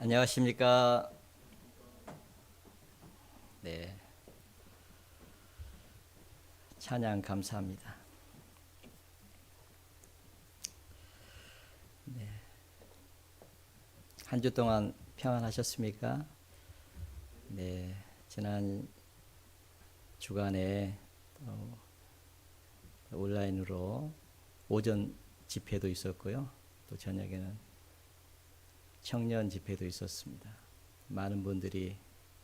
안녕하십니까. 네, 찬양 감사합니다. 한 주 동안 평안하셨습니까? 네, 지난 주간에 온라인으로 오전 집회도 있었고요. 또 저녁에는 청년 집회도 있었습니다. 많은 분들이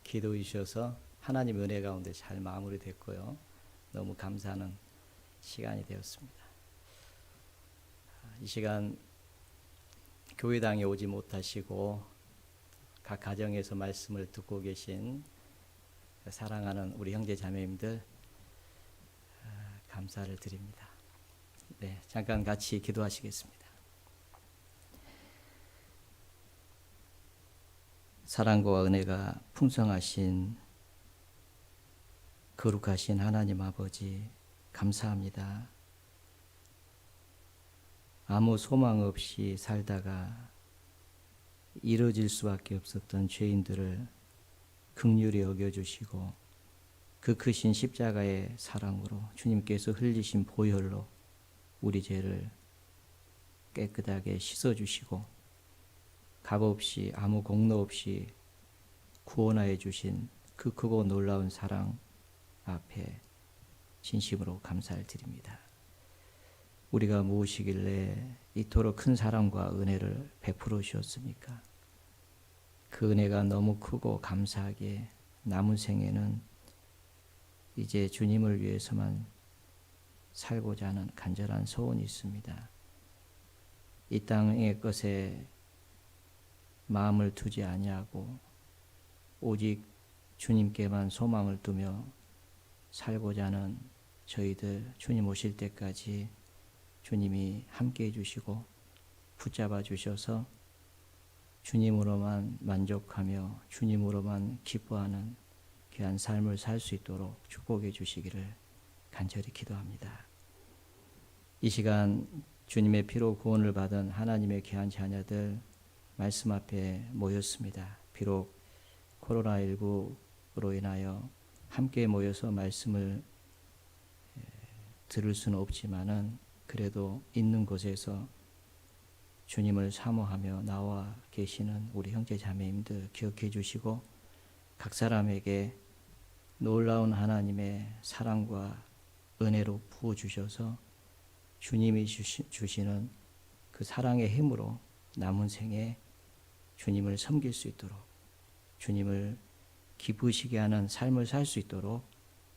기도해 주셔서 하나님 은혜 가운데 잘 마무리됐고요. 너무 감사하는 시간이 되었습니다. 이 시간 교회당에 오지 못하시고 각 가정에서 말씀을 듣고 계신 사랑하는 우리 형제 자매님들 감사를 드립니다. 네, 잠깐 같이 기도하시겠습니다. 사랑과 은혜가 풍성하신 거룩하신 하나님 아버지 감사합니다. 아무 소망 없이 살다가 이뤄질 수밖에 없었던 죄인들을 긍휼히 여겨주시고 그 크신 십자가의 사랑으로 주님께서 흘리신 보혈로 우리 죄를 깨끗하게 씻어주시고 값없이 아무 공로 없이 구원하여 주신 그 크고 놀라운 사랑 앞에 진심으로 감사를 드립니다. 우리가 무엇이길래 이토록 큰 사랑과 은혜를 베풀어 주셨습니까? 그 은혜가 너무 크고 감사하게 남은 생에는 이제 주님을 위해서만 살고자 하는 간절한 소원이 있습니다. 이 땅의 것에 마음을 두지 아니하고 오직 주님께만 소망을 두며 살고자 하는 저희들 주님 오실 때까지 주님이 함께해 주시고 붙잡아 주셔서 주님으로만 만족하며 주님으로만 기뻐하는 귀한 삶을 살 수 있도록 축복해 주시기를 간절히 기도합니다. 이 시간 주님의 피로 구원을 받은 하나님의 귀한 자녀들 말씀 앞에 모였습니다. 비록 코로나19로 인하여 함께 모여서 말씀을 들을 수는 없지만은 그래도 있는 곳에서 주님을 사모하며 나와 계시는 우리 형제 자매님들 기억해 주시고 각 사람에게 놀라운 하나님의 사랑과 은혜로 부어주셔서 주님이 주시는 그 사랑의 힘으로 남은 생에 주님을 섬길 수 있도록 주님을 기쁘시게 하는 삶을 살 수 있도록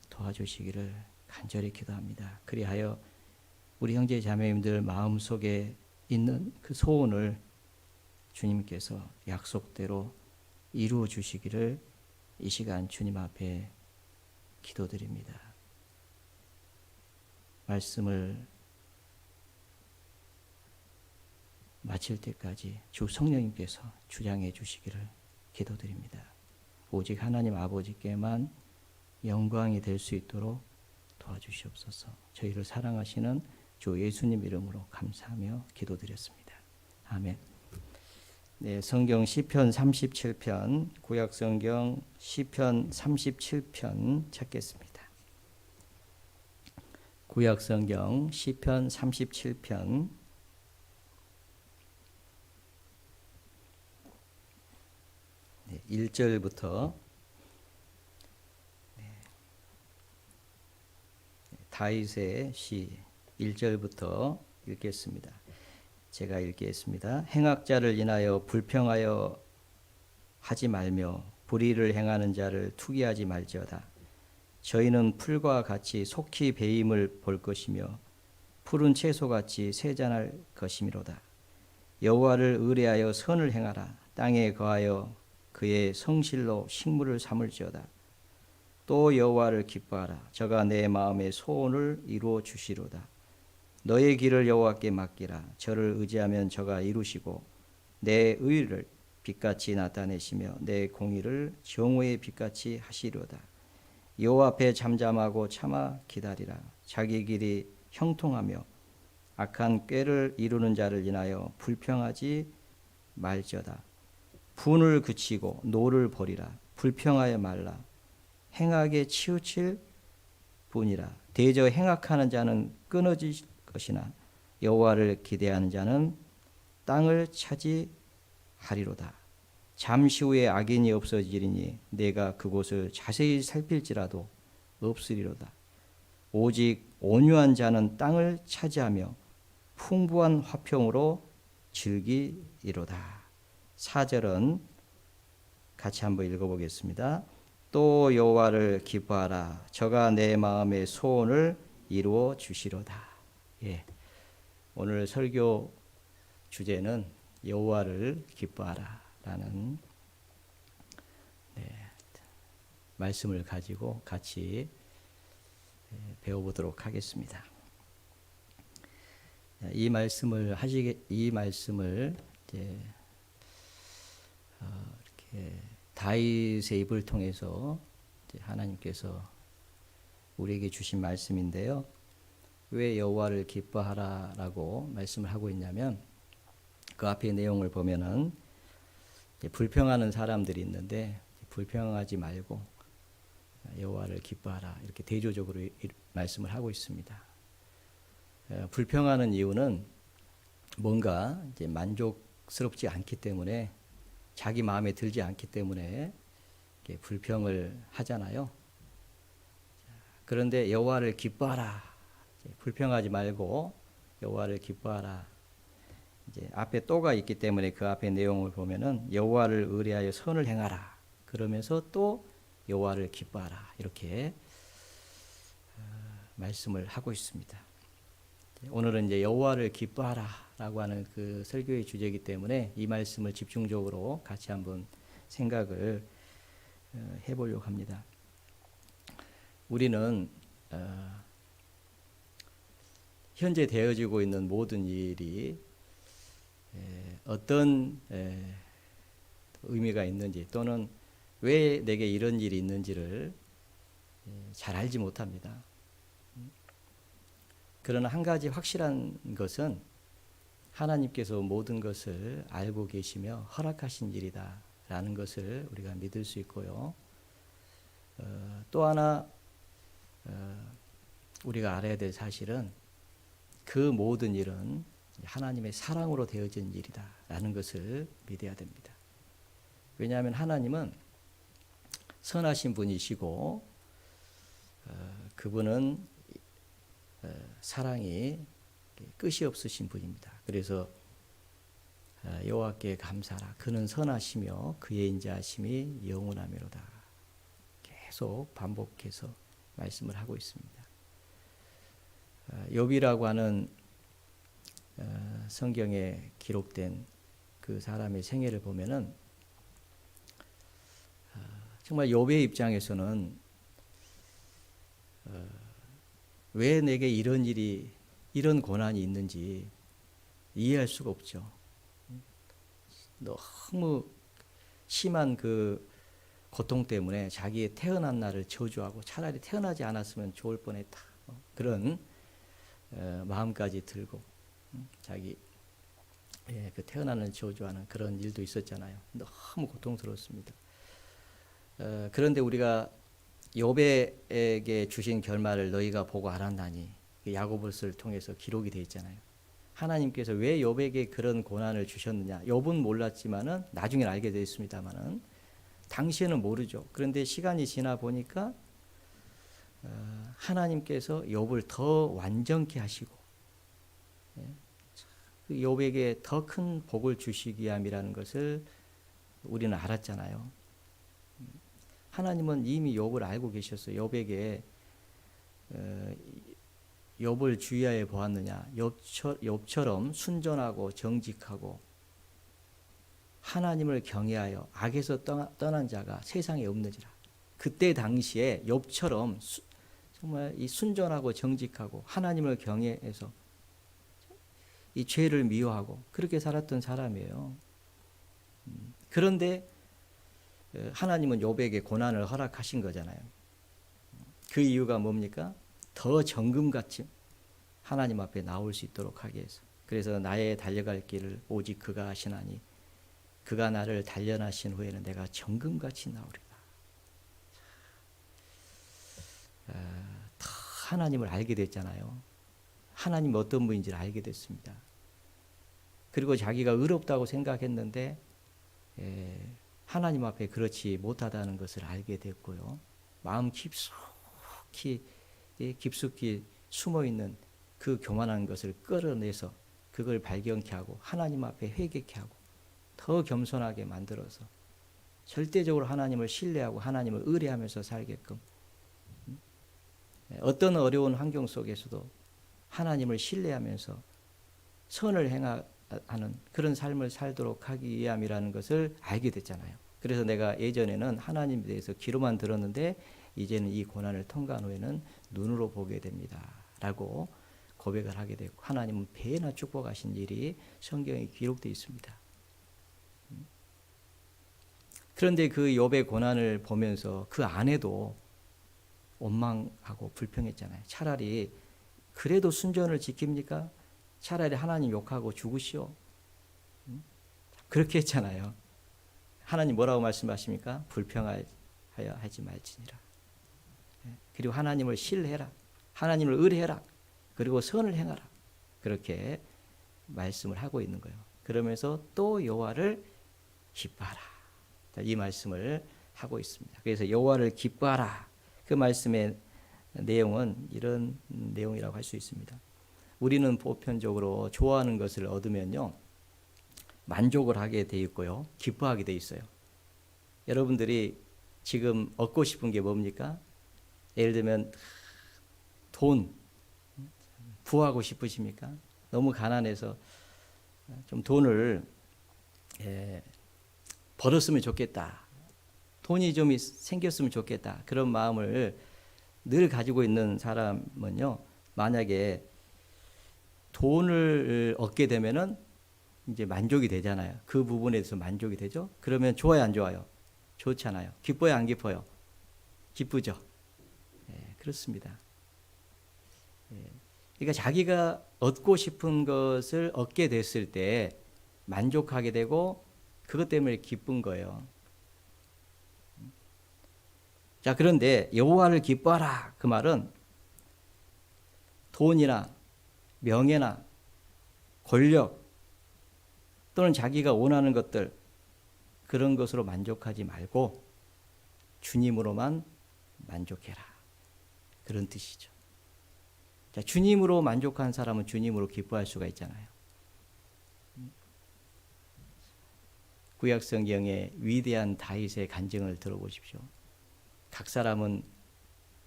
도와주시기를 간절히 기도합니다. 그리하여 우리 형제 자매님들 마음속에 있는 그 소원을 주님께서 약속대로 이루어 주시기를 이 시간 주님 앞에 기도드립니다. 말씀을 마칠 때까지 주 성령님께서 주장해 주시기를 기도드립니다. 오직 하나님 아버지께만 영광이 될 수 있도록 도와주시옵소서. 저희를 사랑하시는 주 예수님 이름으로 감사하며 기도드렸습니다. 아멘. 네, 성경 시편 37편, 구약 성경 시편 37편 찾겠습니다. 구약 성경 시편 37편 1절부터 다윗의 시 1절부터 읽겠습니다. 제가 읽겠습니다. 행악자를 인하여 불평하여 하지 말며 불의를 행하는 자를 투기하지 말지어다. 저희는 풀과 같이 속히 배임을 볼 것이며 푸른 채소같이 세잔할 것이미로다. 여호와를 의뢰하여 선을 행하라. 땅에 거하여 그의 성실로 식물을 삼을지어다. 또 여호와를 기뻐하라. 저가 내 마음의 소원을 이루어 주시로다. 너의 길을 여호와께 맡기라. 저를 의지하면 저가 이루시고 내 의를 빛같이 나타내시며 내 공의를 정오의 빛같이 하시리로다. 여호와 앞에 잠잠하고 참아 기다리라. 자기 길이 형통하며 악한 꾀를 이루는 자를 인하여 불평하지 말지어다. 분을 그치고 노를 버리라. 불평하여 말라. 행악에 치우칠 뿐이라. 대저 행악하는 자는 끊어질 것이나 여호와를 기대하는 자는 땅을 차지하리로다. 잠시 후에 악인이 없어지리니 내가 그곳을 자세히 살필지라도 없으리로다. 오직 온유한 자는 땅을 차지하며 풍부한 화평으로 즐기리로다. 4절은 같이 한번 읽어보겠습니다. 또 여호와를 기뻐하라. 저가 내 마음의 소원을 이루어 주시로다. 예. 오늘 설교 주제는 여호와를 기뻐하라라는 말씀을 가지고 같이 배워보도록 하겠습니다. 이 말씀을 이제 이렇게 다윗의 입을 통해서 하나님께서 우리에게 주신 말씀인데요. 왜 여호와를 기뻐하라라고 말씀을 하고 있냐면 그 앞의 내용을 보면은 불평하는 사람들이 있는데 불평하지 말고 여호와를 기뻐하라 이렇게 대조적으로 말씀을 하고 있습니다. 불평하는 이유는 뭔가 이제 만족스럽지 않기 때문에 자기 마음에 들지 않기 때문에 불평을 하잖아요. 그런데 여호와를 기뻐하라. 불평하지 말고 여호와를 기뻐하라. 이제 앞에 또가 있기 때문에 그 앞에 내용을 보면은 여호와를 의뢰하여 선을 행하라. 그러면서 또 여호와를 기뻐하라. 이렇게 말씀을 하고 있습니다. 오늘은 이제 여호와를 기뻐하라라고 하는 그 설교의 주제이기 때문에 이 말씀을 집중적으로 같이 한번 생각을 해보려고 합니다. 우리는 현재 되어지고 있는 모든 일이 어떤 의미가 있는지 또는 왜 내게 이런 일이 있는지를 잘 알지 못합니다. 그러나 한 가지 확실한 것은 하나님께서 모든 것을 알고 계시며 허락하신 일이다라는 것을 우리가 믿을 수 있고요. 또 하나 우리가 알아야 될 사실은 그 모든 일은 하나님의 사랑으로 되어진 일이다라는 것을 믿어야 됩니다. 왜냐하면 하나님은 선하신 분이시고 그분은 사랑이 끝이 없으신 분입니다. 그래서 여호와께 감사하라. 그는 선하시며 그의 인자하심이 영원하미로다. 계속 반복해서 말씀을 하고 있습니다. 욥이라고 하는 성경에 기록된 그 사람의 생애를 보면은 정말 욥의 입장에서는 왜 내게 이런 일이 이런 고난이 있는지 이해할 수가 없죠. 너무 심한 그 고통 때문에 자기의 태어난 날을 저주하고 차라리 태어나지 않았으면 좋을 뻔했다. 그런 마음까지 들고 자기 그 태어나는 저주하는 그런 일도 있었잖아요. 너무 고통스럽습니다. 그런데 우리가 욥에게 주신 결말을 너희가 보고 알았나니 야고보서를 통해서 기록이 되어 있잖아요. 하나님께서 왜 욥에게 그런 고난을 주셨느냐? 욥은 몰랐지만은 나중에 알게 되어 있습니다만은 당시에는 모르죠. 그런데 시간이 지나 보니까 하나님께서 욥을 더 완전케 하시고 욥에게 더 큰 복을 주시기 위함이라는 것을 우리는 알았잖아요. 하나님은 이미 욥을 알고 계셨어요. 욥에게 욥을 주의하여 보았느냐? 욥처럼 순전하고 정직하고 하나님을 경외하여 악에서 떠난 자가 세상에 없느니라. 그때 당시에 욥처럼 정말 이 순전하고 정직하고 하나님을 경외해서 이 죄를 미워하고 그렇게 살았던 사람이에요. 그런데 하나님은 욥에게 고난을 허락하신 거잖아요. 그 이유가 뭡니까? 더 정금같이 하나님 앞에 나올 수 있도록 하기 위해서. 그래서 나의 달려갈 길을 오직 그가 하시나니 그가 나를 단련하신 후에는 내가 정금같이 나오리라. 더 하나님을 알게 됐잖아요. 하나님이 어떤 분인지를 알게 됐습니다. 그리고 자기가 의롭다고 생각했는데 하나님 앞에 그렇지 못하다는 것을 알게 됐고요. 마음 깊숙이 숨어있는 그 교만한 것을 끌어내서 그걸 발견케 하고 하나님 앞에 회개케 하고 더 겸손하게 만들어서 절대적으로 하나님을 신뢰하고 하나님을 의뢰하면서 살게끔, 어떤 어려운 환경 속에서도 하나님을 신뢰하면서 선을 행하는 그런 삶을 살도록 하기 위함이라는 것을 알게 됐잖아요. 그래서 내가 예전에는 하나님에 대해서 귀로만 들었는데 이제는 이 고난을 통과한 후에는 눈으로 보게 됩니다 라고 고백을 하게 됐고, 하나님은 배나 축복하신 일이 성경에 기록되어 있습니다. 그런데 그 욥의 고난을 보면서 그 안에도 원망하고 불평했잖아요. 차라리 그래도 순전을 지킵니까? 차라리 하나님 욕하고 죽으시오. 그렇게 했잖아요. 하나님 뭐라고 말씀하십니까? 불평하여 하지 말지니라. 그리고 하나님을 신뢰해라. 하나님을 의뢰해라. 그리고 선을 행하라. 그렇게 말씀을 하고 있는 거예요. 그러면서 또 여호와를 기뻐하라. 이 말씀을 하고 있습니다. 그래서 여호와를 기뻐하라. 그 말씀의 내용은 이런 내용이라고 할 수 있습니다. 우리는 보편적으로 좋아하는 것을 얻으면요, 만족을 하게 돼 있고요, 기뻐하게 돼 있어요. 여러분들이 지금 얻고 싶은 게 뭡니까? 예를 들면 돈, 부하고 싶으십니까? 너무 가난해서 좀 돈을 벌었으면 좋겠다. 돈이 좀 생겼으면 좋겠다. 그런 마음을 늘 가지고 있는 사람은요, 만약에 돈을 얻게 되면은 이제 만족이 되잖아요. 그 부분에 대해서 만족이 되죠. 그러면 좋아요, 안 좋아요? 좋잖아요. 기뻐요, 안 기뻐요? 기쁘죠. 그렇습니다. 그러니까 자기가 얻고 싶은 것을 얻게 됐을 때 만족하게 되고 그것 때문에 기쁜 거예요. 자, 그런데 여호와를 기뻐하라. 그 말은 돈이나 명예나 권력 또는 자기가 원하는 것들, 그런 것으로 만족하지 말고 주님으로만 만족해라. 그런 뜻이죠. 자, 주님으로 만족한 사람은 주님으로 기뻐할 수가 있잖아요. 구약 성경의 위대한 다윗의 간증을 들어보십시오. 각 사람은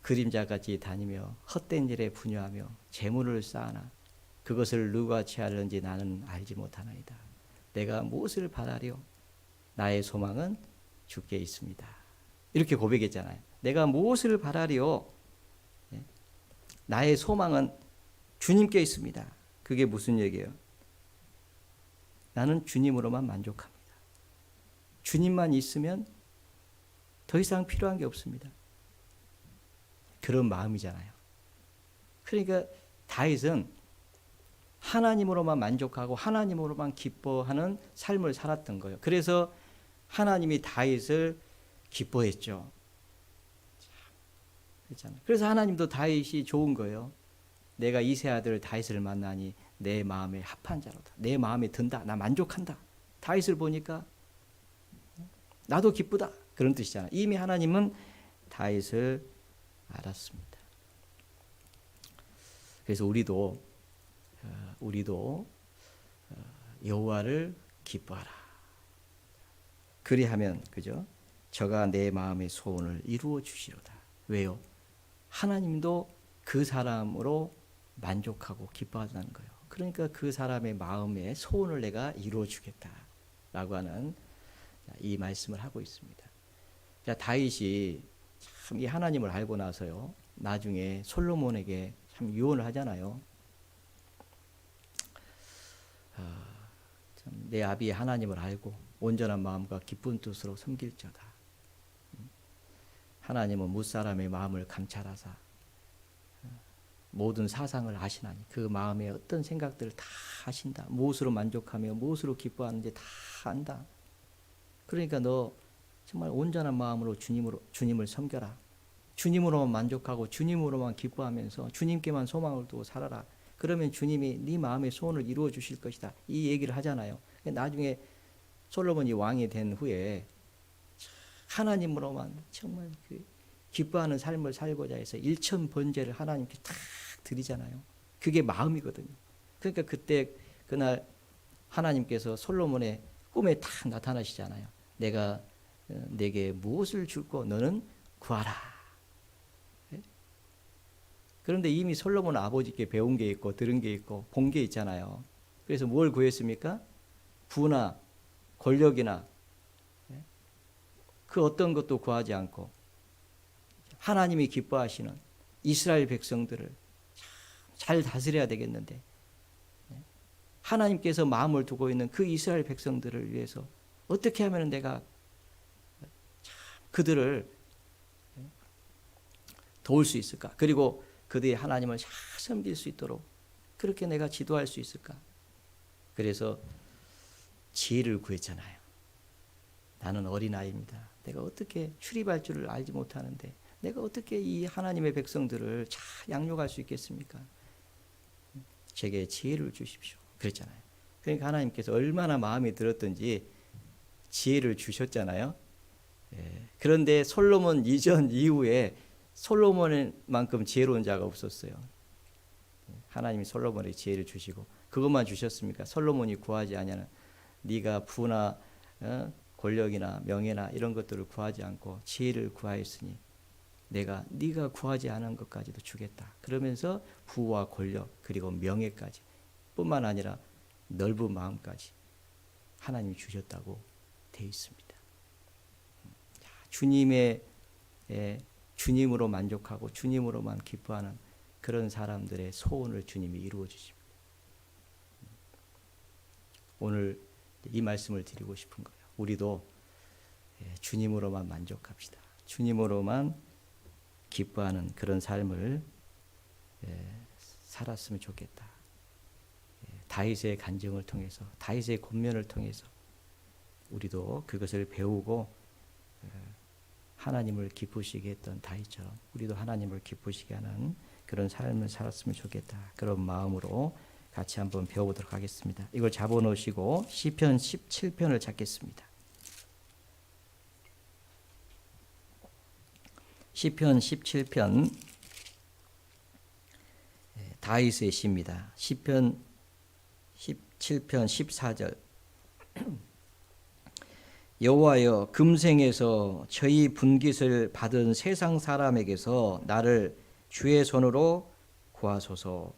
그림자같이 다니며 헛된 일에 분유하며 재물을 쌓아나 그것을 누가 취하려는지 나는 알지 못하나이다. 내가 무엇을 바라리요? 나의 소망은 주께 있습니다. 이렇게 고백했잖아요. 내가 무엇을 바라리요? 나의 소망은 주님께 있습니다. 그게 무슨 얘기예요? 나는 주님으로만 만족합니다. 주님만 있으면 더 이상 필요한 게 없습니다. 그런 마음이잖아요. 그러니까 다윗은 하나님으로만 만족하고 하나님으로만 기뻐하는 삶을 살았던 거예요. 그래서 하나님이 다윗을 기뻐했죠. 그렇잖아요. 그래서 하나님도 다윗이 좋은 거예요. 내가 이세 아들 다윗을 만나니 내 마음에 합한 자로다. 내 마음에 든다. 나 만족한다. 다윗을 보니까 나도 기쁘다. 그런 뜻이잖아요. 이미 하나님은 다윗을 알았습니다. 그래서 우리도 여호와를 기뻐하라. 그리하면 그죠? 저가 내 마음의 소원을 이루어 주시로다. 왜요? 하나님도 그 사람으로 만족하고 기뻐한다는 거예요. 그러니까 그 사람의 마음의 소원을 내가 이루어 주겠다라고 하는 이 말씀을 하고 있습니다. 자, 다윗이 참 이 하나님을 알고 나서요, 나중에 솔로몬에게 참 유언을 하잖아요. 참 내 아비 하나님을 알고 온전한 마음과 기쁜 뜻으로 섬길저다. 하나님은 무사람의 마음을 감찰하사 모든 사상을 아시나니 그 마음의 어떤 생각들을 다 아신다. 무엇으로 만족하며 무엇으로 기뻐하는지 다 안다. 그러니까 너 정말 온전한 마음으로 주님을 섬겨라. 주님으로만 만족하고 주님으로만 기뻐하면서 주님께만 소망을 두고 살아라. 그러면 주님이 네 마음의 소원을 이루어 주실 것이다. 이 얘기를 하잖아요. 나중에 솔로몬이 왕이 된 후에 하나님으로만 정말 기뻐하는 삶을 살고자 해서 일천 번제를 하나님께 탁 드리잖아요. 그게 마음이거든요. 그러니까 그날 하나님께서 솔로몬의 꿈에 탁 나타나시잖아요. 내가 내게 무엇을 줄고 너는 구하라. 그런데 이미 솔로몬 아버지께 배운 게 있고 들은 게 있고 본 게 있잖아요. 그래서 뭘 구했습니까? 부나 권력이나 그 어떤 것도 구하지 않고 하나님이 기뻐하시는 이스라엘 백성들을 잘 다스려야 되겠는데 하나님께서 마음을 두고 있는 그 이스라엘 백성들을 위해서 어떻게 하면 내가 그들을 도울 수 있을까? 그리고 그들이 하나님을 잘 섬길 수 있도록 그렇게 내가 지도할 수 있을까? 그래서 지혜를 구했잖아요. 나는 어린아이입니다. 내가 어떻게 출입할 줄을 알지 못하는데 내가 어떻게 이 하나님의 백성들을 잘 양육할 수 있겠습니까? 제게 지혜를 주십시오. 그랬잖아요. 그러니까 하나님께서 얼마나 마음에 들었던지 지혜를 주셨잖아요. 그런데 솔로몬 이전 이후에 솔로몬만큼 지혜로운 자가 없었어요. 하나님이 솔로몬에게 지혜를 주시고 그것만 주셨습니까? 솔로몬이 구하지 아니하는 네가 부나 권력이나 명예나 이런 것들을 구하지 않고 지혜를 구하였으니 내가 네가 구하지 않은 것까지도 주겠다. 그러면서 부와 권력 그리고 명예까지 뿐만 아니라 넓은 마음까지 하나님이 주셨다고 되어 있습니다. 주님으로 만족하고 주님으로만 기뻐하는 그런 사람들의 소원을 주님이 이루어 주십니다. 오늘 이 말씀을 드리고 싶은 거예요. 우리도 주님으로만 만족합시다. 주님으로만 기뻐하는 그런 삶을 살았으면 좋겠다. 다윗의 간증을 통해서 다윗의 권면을 통해서 우리도 그것을 배우고 하나님을 기쁘시게 했던 다윗처럼 우리도 하나님을 기쁘시게 하는 그런 삶을 살았으면 좋겠다. 그런 마음으로 같이 한번 배워보도록 하겠습니다. 이걸 잡아놓으시고 시편 17편을 찾겠습니다. 시편 17편 다윗의 시입니다. 시편 17편 14절 여호와여 금생에서 저희 분깃을 받은 세상 사람에게서 나를 주의 손으로 구하소서.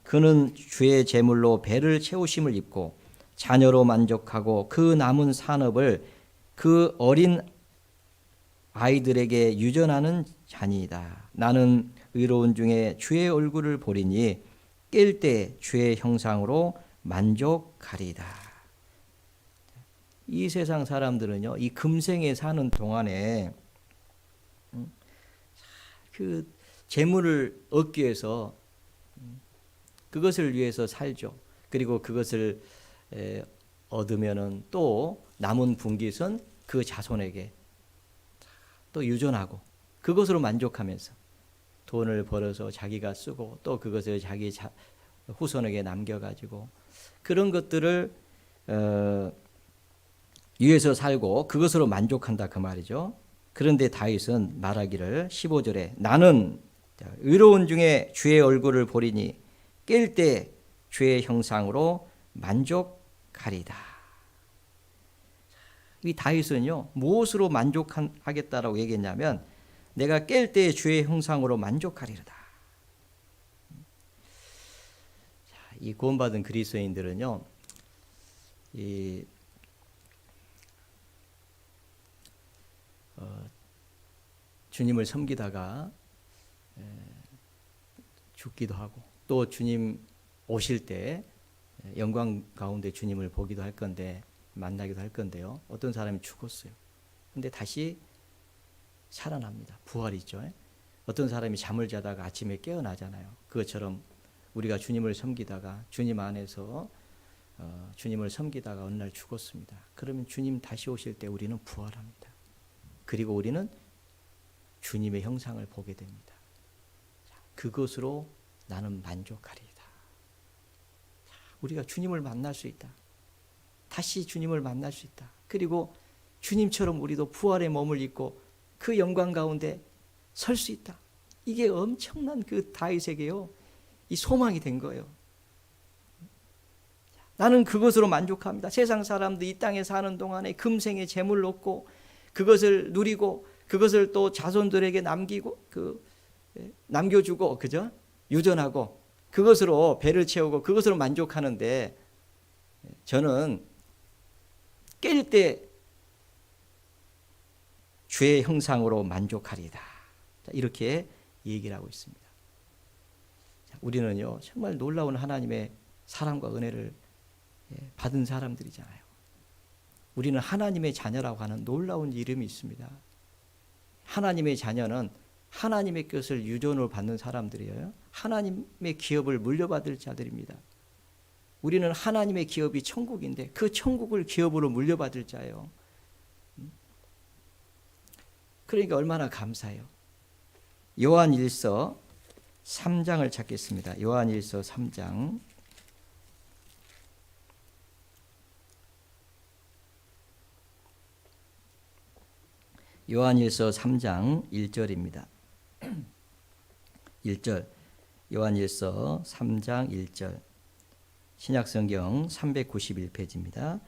그는 주의 제물로 배를 채우심을 입고 자녀로 만족하고 그 남은 산업을 그 어린 아이들에게 유전하는 자니이다. 나는 의로운 중에 주의 얼굴을 보리니 깰 때 주의 형상으로 만족하리이다. 이 세상 사람들은요, 이 금생에 사는 동안에 그 재물을 얻기 위해서 그것을 위해서 살죠. 그리고 그것을 얻으면은 또 남은 분깃은 그 자손에게 또 유전하고 그것으로 만족하면서 돈을 벌어서 자기가 쓰고 또 그것을 자기 후손에게 남겨가지고 그런 것들을 위해서 살고 그것으로 만족한다 그 말이죠. 그런데 다윗은 말하기를 15절에 나는 의로운 중에 주의 얼굴을 보리니 깰 때 주의 형상으로 만족하리다. 이 다윗은요 무엇으로 만족하겠다라고 얘기했냐면 내가 깰 때 주의 형상으로 만족하리로다. 이 구원받은 그리스도인들은요 주님을 섬기다가 죽기도 하고 또 주님 오실 때 영광 가운데 주님을 보기도 할 건데 만나기도 할 건데요. 어떤 사람이 죽었어요. 근데 다시 살아납니다. 부활이죠. 어떤 사람이 잠을 자다가 아침에 깨어나잖아요. 그것처럼 우리가 주님을 섬기다가 주님 안에서 주님을 섬기다가 어느 날 죽었습니다. 그러면 주님 다시 오실 때 우리는 부활합니다. 그리고 우리는 주님의 형상을 보게 됩니다. 그것으로 나는 만족하리이다. 우리가 주님을 만날 수 있다. 다시 주님을 만날 수 있다. 그리고 주님처럼 우리도 부활의 몸을 입고 그 영광 가운데 설 수 있다. 이게 엄청난 그 다윗에게요, 이 소망이 된 거예요. 나는 그것으로 만족합니다. 세상 사람들 이 땅에 사는 동안에 금생의 재물 얻고 그것을 누리고 그것을 또 자손들에게 남겨주고, 그죠? 유전하고 그것으로 배를 채우고 그것으로 만족하는데, 저는 깰 때 주의 형상으로 만족하리이다. 이렇게 얘기를 하고 있습니다. 우리는요, 정말 놀라운 하나님의 사랑과 은혜를 받은 사람들이잖아요. 우리는 하나님의 자녀라고 하는 놀라운 이름이 있습니다. 하나님의 자녀는 하나님의 것을 유전으로 받는 사람들이에요. 하나님의 기업을 물려받을 자들입니다. 우리는 하나님의 기업이 천국인데 그 천국을 기업으로 물려받을 자예요. 그러니까 얼마나 감사해요. 요한일서 3장을 찾겠습니다. 요한일서 3장. 요한일서 3장 1절입니다. 1절. 요한일서 3장 1절. 신약성경 391페이지입니다.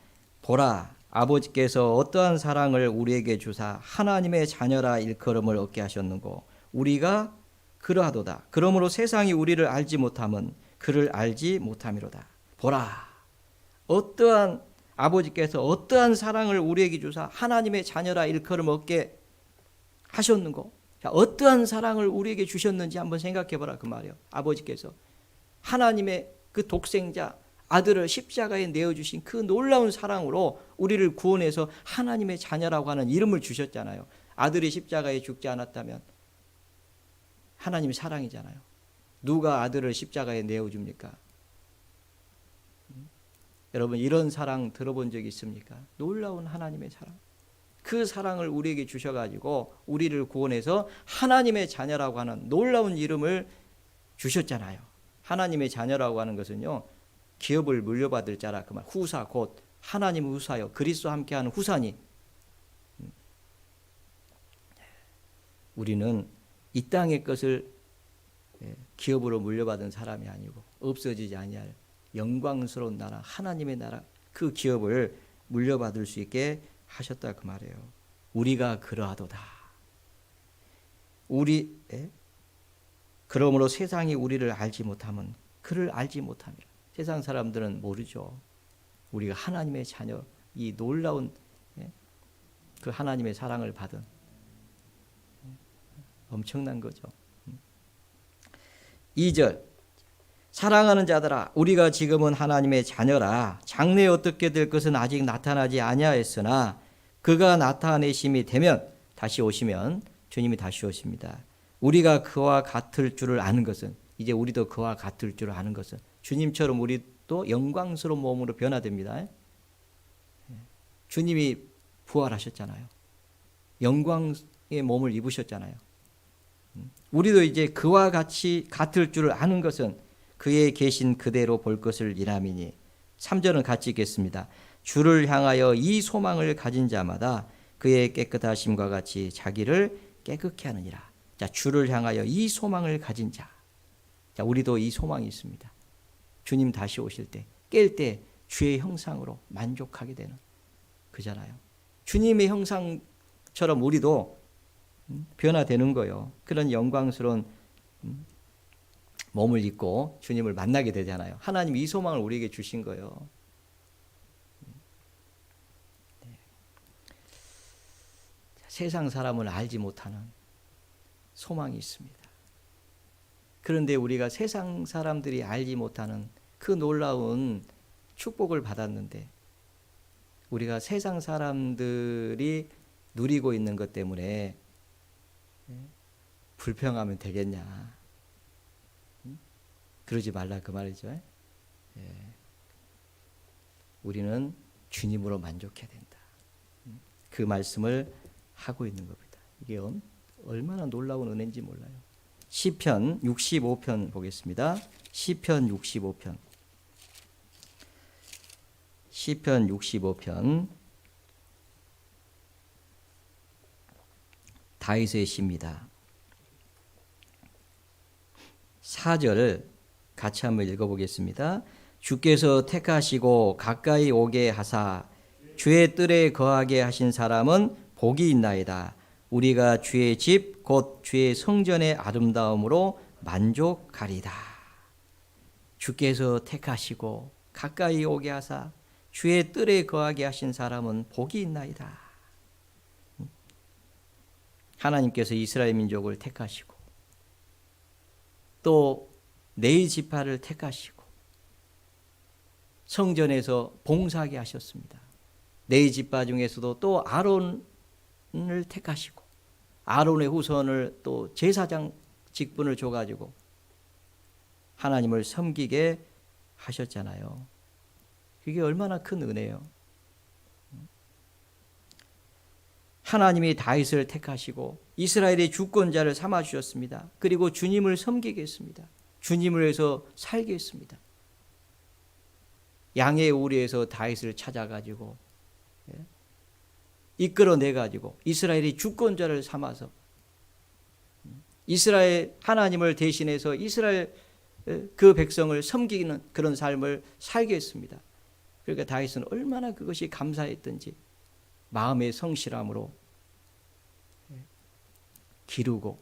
보라, 아버지께서 어떠한 사랑을 우리에게 주사 하나님의 자녀라 일컬음을 얻게 하셨는고 우리가 그러하도다. 그러므로 세상이 우리를 알지 못함은 그를 알지 못함이로다. 보라, 아버지께서 어떠한 사랑을 우리에게 주사 하나님의 자녀라 일컬음 얻게 하셨는고. 자, 어떠한 사랑을 우리에게 주셨는지 한번 생각해 보라, 그 말이에요. 아버지께서 하나님의 그 독생자 아들을 십자가에 내어주신 그 놀라운 사랑으로 우리를 구원해서 하나님의 자녀라고 하는 이름을 주셨잖아요. 아들이 십자가에 죽지 않았다면 하나님의 사랑이잖아요. 누가 아들을 십자가에 내어줍니까? 여러분, 이런 사랑 들어본 적 있습니까? 놀라운 하나님의 사랑. 그 사랑을 우리에게 주셔가지고 우리를 구원해서 하나님의 자녀라고 하는 놀라운 이름을 주셨잖아요. 하나님의 자녀라고 하는 것은요, 기업을 물려받을 자라 그 말. 후사, 곧 하나님 후사요, 그리스도와 함께하는 후사니. 우리는 이 땅의 것을 기업으로 물려받은 사람이 아니고 없어지지 아니할 영광스러운 나라, 하나님의 나라, 그 기업을 물려받을 수 있게 하셨다 그 말이에요. 우리가 그러하도다. 그러므로 세상이 우리를 알지 못하면 그를 알지 못함이라. 세상 사람들은 모르죠. 우리가 하나님의 자녀, 이 놀라운 그 하나님의 사랑을 받은 엄청난 거죠. 2절. 사랑하는 자들아, 우리가 지금은 하나님의 자녀라. 장래에 어떻게 될 것은 아직 나타나지 아니하였으나 그가 나타내심이 되면, 다시 오시면, 주님이 다시 오십니다. 우리가 그와 같을 줄을 아는 것은, 이제 우리도 그와 같을 줄을 아는 것은, 주님처럼 우리도 영광스러운 몸으로 변화됩니다. 주님이 부활하셨잖아요. 영광의 몸을 입으셨잖아요. 우리도 이제 그와 같이 같을 줄을 아는 것은 그의 계신 그대로 볼 것을 이람이니. 3절은 같이 읽겠습니다. 주를 향하여 이 소망을 가진 자마다 그의 깨끗하심과 같이 자기를 깨끗게 하느니라. 자, 주를 향하여 이 소망을 가진 자. 자, 우리도 이 소망이 있습니다. 주님 다시 오실 때, 깰 때 주의 형상으로 만족하게 되는 그잖아요. 주님의 형상처럼 우리도 변화되는 거예요. 그런 영광스러운 몸을 입고 주님을 만나게 되잖아요. 하나님 이 소망을 우리에게 주신 거예요. 세상 사람은 알지 못하는 소망이 있습니다. 그런데 우리가 세상 사람들이 알지 못하는 그 놀라운 축복을 받았는데, 우리가 세상 사람들이 누리고 있는 것 때문에 불평하면 되겠냐? 그러지 말라 그 말이죠. 우리는 주님으로 만족해야 된다. 그 말씀을 하고 있는 겁니다. 이게 얼마나 놀라운 은혜인지 몰라요. 시편 65편 보겠습니다. 시편 65편. 시편 65편 다윗의 시입니다. 4절 같이 한번 읽어보겠습니다. 주께서 택하시고 가까이 오게 하사 주의 뜰에 거하게 하신 사람은 복이 있나이다. 우리가 주의 집 곧 주의 성전의 아름다움으로 만족하리다. 주께서 택하시고 가까이 오게 하사 주의 뜰에 거하게 하신 사람은 복이 있나이다. 하나님께서 이스라엘 민족을 택하시고 또 네 지파를 택하시고 성전에서 봉사하게 하셨습니다. 네 지파 중에서도 또 아론을 택하시고 아론의 후손을 또 제사장 직분을 줘가지고 하나님을 섬기게 하셨잖아요. 그게 얼마나 큰 은혜예요. 하나님이 다윗을 택하시고 이스라엘의 주권자를 삼아 주셨습니다. 그리고 주님을 섬기게 했습니다. 주님을 위해서 살게 했습니다. 양의 우리에서 다윗을 찾아가지고 이끌어내가지고 이스라엘의 주권자를 삼아서 이스라엘 하나님을 대신해서 이스라엘 그 백성을 섬기는 그런 삶을 살게 했습니다. 그러니까 다윗은 얼마나 그것이 감사했던지 마음의 성실함으로 기르고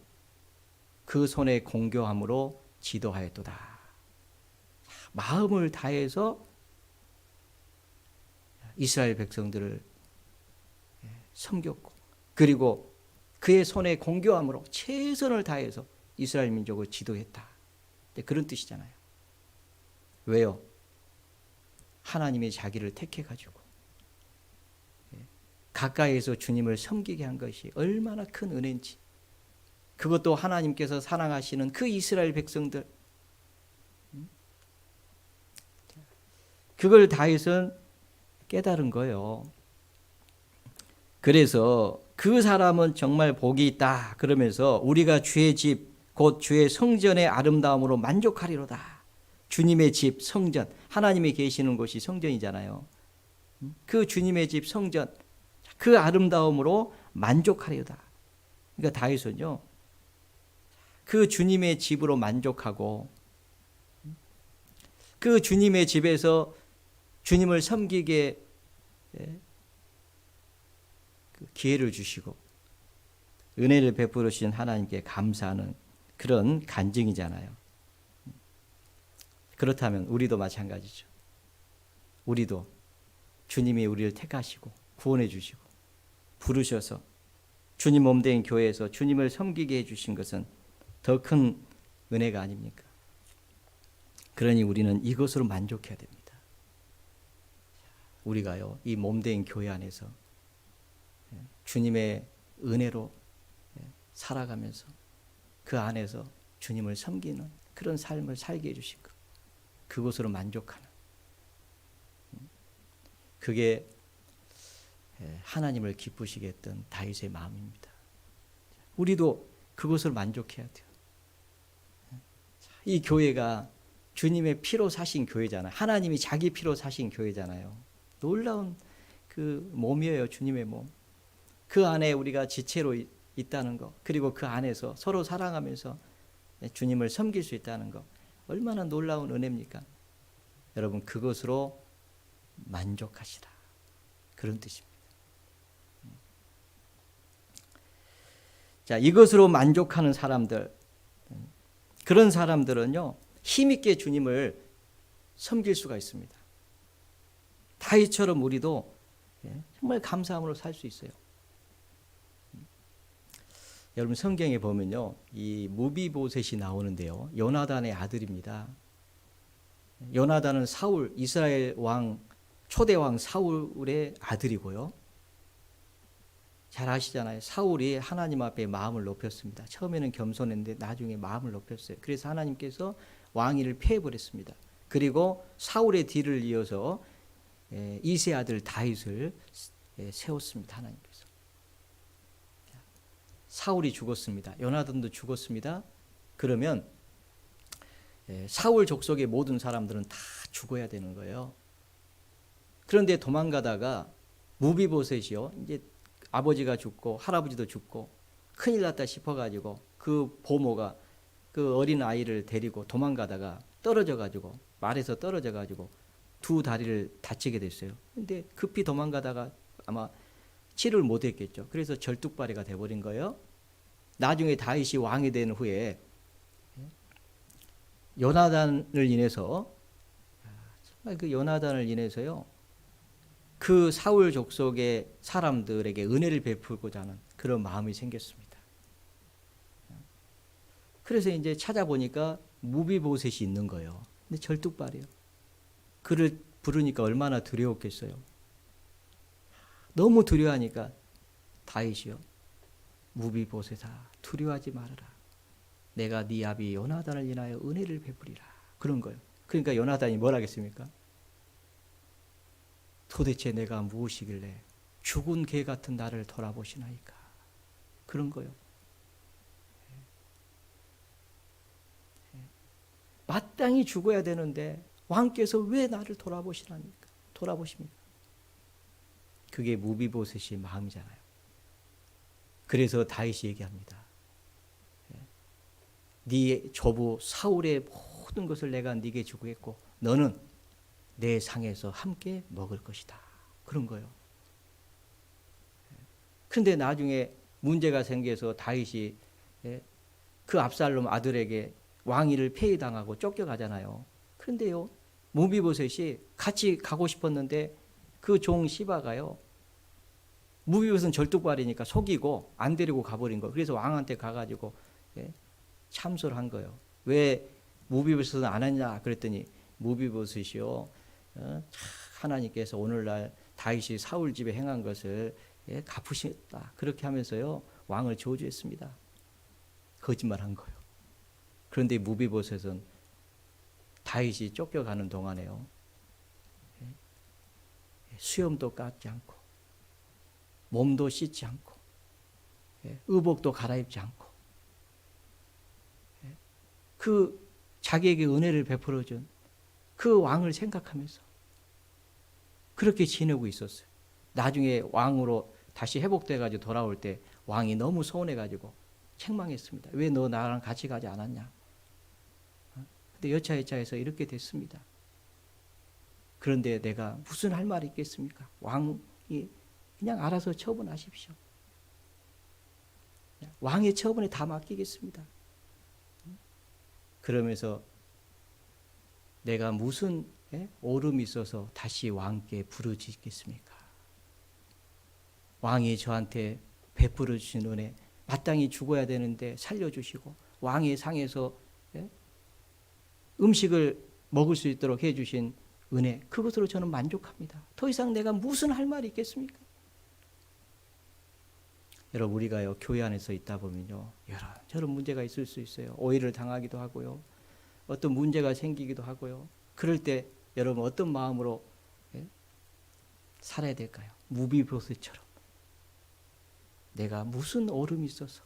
그 손의 공교함으로 지도하였도다. 마음을 다해서 이스라엘 백성들을 섬겼고 그리고 그의 손의 공교함으로 최선을 다해서 이스라엘 민족을 지도했다. 그런 뜻이잖아요. 왜요? 하나님이 자기를 택해가지고 가까이에서 주님을 섬기게 한 것이 얼마나 큰 은혜인지, 그것도 하나님께서 사랑하시는 그 이스라엘 백성들, 그걸 다윗은 깨달은 거예요. 그래서 그 사람은 정말 복이 있다 그러면서 우리가 주의 집 곧 주의 성전의 아름다움으로 만족하리로다. 주님의 집 성전, 하나님이 계시는 곳이 성전이잖아요. 그 주님의 집 성전, 그 아름다움으로 만족하리로다. 그러니까 다윗은요, 그 주님의 집으로 만족하고 그 주님의 집에서 주님을 섬기게 기회를 주시고 은혜를 베풀어 주신 하나님께 감사하는 그런 간증이잖아요. 그렇다면 우리도 마찬가지죠. 우리도 주님이 우리를 택하시고 구원해 주시고 부르셔서 주님 몸된 교회에서 주님을 섬기게 해주신 것은 더 큰 은혜가 아닙니까? 그러니 우리는 이것으로 만족해야 됩니다. 우리가요, 이 몸된 교회 안에서 주님의 은혜로 살아가면서 그 안에서 주님을 섬기는 그런 삶을 살게 해주신 것, 그것으로 만족하는, 그게 하나님을 기쁘시게 했던 다윗의 마음입니다. 우리도 그것을 만족해야 돼요. 이 교회가 주님의 피로 사신 교회잖아요. 하나님이 자기 피로 사신 교회잖아요. 놀라운 그 몸이에요, 주님의 몸. 그 안에 우리가 지체로 있다는 것, 그리고 그 안에서 서로 사랑하면서 주님을 섬길 수 있다는 것, 얼마나 놀라운 은혜입니까? 여러분, 그것으로 만족하시라, 그런 뜻입니다. 자, 이것으로 만족하는 사람들, 그런 사람들은요, 힘있게 주님을 섬길 수가 있습니다. 다윗처럼 우리도 정말 감사함으로 살 수 있어요. 여러분, 성경에 보면요, 이 무비보셋이 나오는데요, 요나단의 아들입니다. 요나단은 사울, 이스라엘 왕, 초대 왕 사울의 아들이고요. 잘 아시잖아요. 사울이 하나님 앞에 마음을 높였습니다. 처음에는 겸손했는데 나중에 마음을 높였어요. 그래서 하나님께서 왕위를 폐해버렸습니다. 그리고 사울의 뒤를 이어서 이세 아들 다윗을 세웠습니다. 하나님께서. 사울이 죽었습니다. 요나단도 죽었습니다. 그러면 사울 족속의 모든 사람들은 다 죽어야 되는 거예요. 그런데 도망가다가 무비보셋이요, 이제 아버지가 죽고 할아버지도 죽고 큰일 났다 싶어가지고 그 보모가 그 어린 아이를 데리고 도망가다가 떨어져가지고, 말에서 떨어져가지고 두 다리를 다치게 됐어요. 근데 급히 도망가다가 아마 치료를 못했겠죠. 그래서 절뚝발이가 돼버린 거예요. 나중에 다윗이 왕이 된 후에 요나단을 인해서, 정말 그 요나단을 인해서요, 그 사울 족속의 사람들에게 은혜를 베풀고자 하는 그런 마음이 생겼습니다. 그래서 이제 찾아보니까 무비보셋이 있는 거예요. 근데 절뚝발이에요. 그를 부르니까 얼마나 두려웠겠어요. 너무 두려워하니까 다윗이요, 무비보셋아, 두려워하지 말아라. 내가 네 아비 요나단을 인하여 은혜를 베풀이라. 그런 거예요. 그러니까 요나단이 뭘 하겠습니까? 도대체 내가 무엇이길래 죽은 개 같은 나를 돌아보시나이까. 그런 거예요. 마땅히 죽어야 되는데 왕께서 왜 나를 돌아보십니까? 그게 무비보셋의 마음이잖아요. 그래서 다윗이 얘기합니다. 네 조부 사울의 모든 것을 내가 네게 주고 했고 너는 내 상에서 함께 먹을 것이다. 그런 거예요. 그런데 나중에 문제가 생겨서 다윗이 그 압살롬 아들에게 왕위를 폐위당하고 쫓겨가잖아요. 그런데요, 무비보셋이 같이 가고 싶었는데 그 종 시바가요, 무비보셋은 절뚝발이니까 속이고 안 데리고 가버린 거예요. 그래서 왕한테 가가지고 참소를 한 거예요. 왜 무비보셋은 안 했냐 그랬더니, 무비보셋이요, 하나님께서 오늘날 다윗이 사울 집에 행한 것을 갚으셨다. 그렇게 하면서요, 왕을 저주했습니다. 거짓말한 거예요. 그런데 무비보셋은 다윗이 쫓겨가는 동안에요, 수염도 깎지 않고 몸도 씻지 않고 의복도 갈아입지 않고 그 자기에게 은혜를 베풀어준 그 왕을 생각하면서 그렇게 지내고 있었어요. 나중에 왕으로 다시 회복돼가지고 돌아올 때 왕이 너무 서운해가지고 책망했습니다. 왜 너 나랑 같이 가지 않았냐. 근데 여차여차해서 이렇게 됐습니다. 그런데 내가 무슨 할 말이 있겠습니까? 왕이 그냥 알아서 처분하십시오. 왕의 처분에 다 맡기겠습니다. 그러면서 내가 무슨 오름이 있어서 다시 왕께 부르짖겠습니까? 왕이 저한테 베풀어 주신 은혜, 마땅히 죽어야 되는데 살려주시고 왕의 상에서 음식을 먹을 수 있도록 해주신 은혜, 그것으로 저는 만족합니다. 더 이상 내가 무슨 할 말이 있겠습니까? 여러분, 우리가요, 교회 안에서 있다 보면요, 저런 문제가 있을 수 있어요. 오해를 당하기도 하고요, 어떤 문제가 생기기도 하고요. 그럴 때 여러분 어떤 마음으로 살아야 될까요? 무비보셋처럼 내가 무슨 오름이 있어서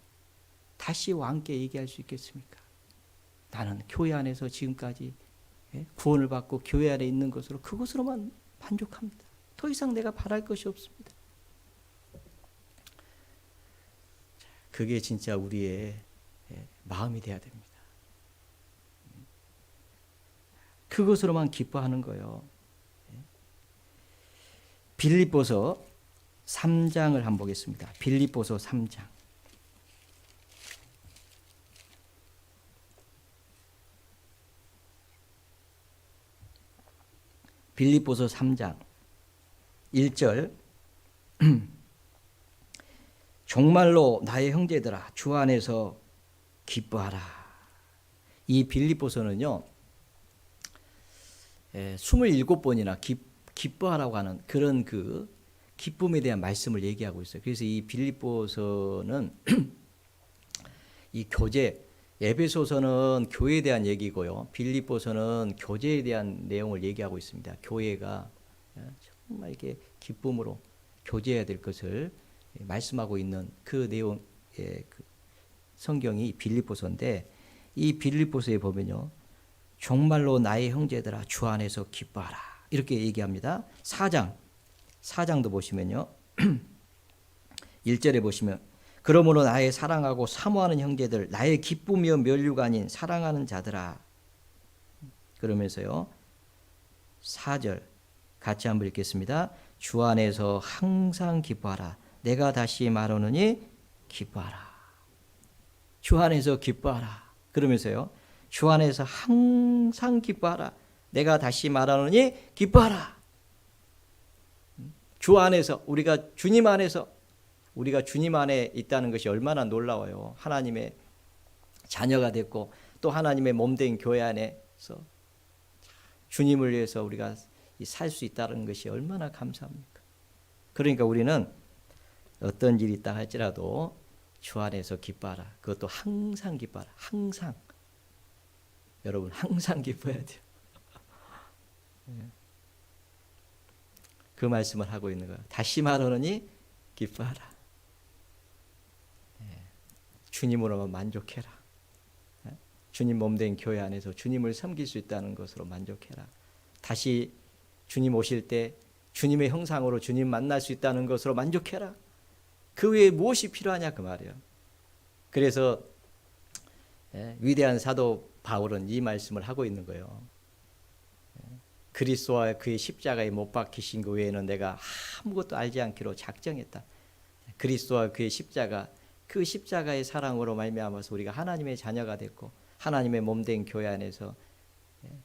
다시 왕께 얘기할 수 있겠습니까? 나는 교회 안에서 지금까지 구원을 받고 교회 안에 있는 것으로 그것으로만 만족합니다. 더 이상 내가 바랄 것이 없습니다. 그게 진짜 우리의 마음이 돼야 됩니다. 그것으로만 기뻐하는 거예요. 빌립보서 3장을 한번 보겠습니다. 빌립보서 3장. 빌립보서 3장 1절. 정말로 나의 형제들아, 주 안에서 기뻐하라. 이 빌립보서는요, 27번이나 기뻐하라고 하는 그런 그 기쁨에 대한 말씀을 얘기하고 있어요. 그래서 이 빌립보서는 이 교제, 에베소서는 교회에 대한 얘기고요, 빌립보서는 교제에 대한 내용을 얘기하고 있습니다. 교회가 정말 이렇게 기쁨으로 교제해야 될 것을 말씀하고 있는 그 내용의 그 성경이 빌립보서인데, 이 빌립보서에 보면요, 정말로 나의 형제들아 주 안에서 기뻐하라 이렇게 얘기합니다. 4장도 보시면요 1절에 보시면 그러므로 나의 사랑하고 사모하는 형제들, 나의 기쁨이요 면류가 아닌 사랑하는 자들아, 그러면서요 4절 같이 한번 읽겠습니다. 주 안에서 항상 기뻐하라. 내가 다시 말하노니 기뻐하라. 주 안에서 기뻐하라. 그러면서요 주 안에서 항상 기뻐하라. 내가 다시 말하노니 기뻐하라. 주 안에서, 우리가 주님 안에 있다는 것이 얼마나 놀라워요. 하나님의 자녀가 됐고 또 하나님의 몸된 교회 안에서 주님을 위해서 우리가 살 수 있다는 것이 얼마나 감사합니까? 그러니까 우리는 어떤 일이 있다 할지라도 주 안에서 기뻐하라. 그것도 항상 기뻐하라. 항상. 여러분 항상 기뻐해야 돼요. 그 말씀을 하고 있는 거예요. 다시 말하노니 기뻐하라. 주님으로만 만족해라. 주님 몸된 교회 안에서 주님을 섬길 수 있다는 것으로 만족해라. 다시 주님 오실 때 주님의 형상으로 주님 만날 수 있다는 것으로 만족해라. 그 외에 무엇이 필요하냐 그 말이에요. 그래서 위대한 사도 바울은 이 말씀을 하고 있는 거예요. 그리스도와 그의 십자가에 못 박히신 그 외에는 내가 아무것도 알지 않기로 작정했다. 그리스도와 그의 십자가, 그 십자가의 사랑으로 말미암아서 우리가 하나님의 자녀가 됐고 하나님의 몸된 교회 안에서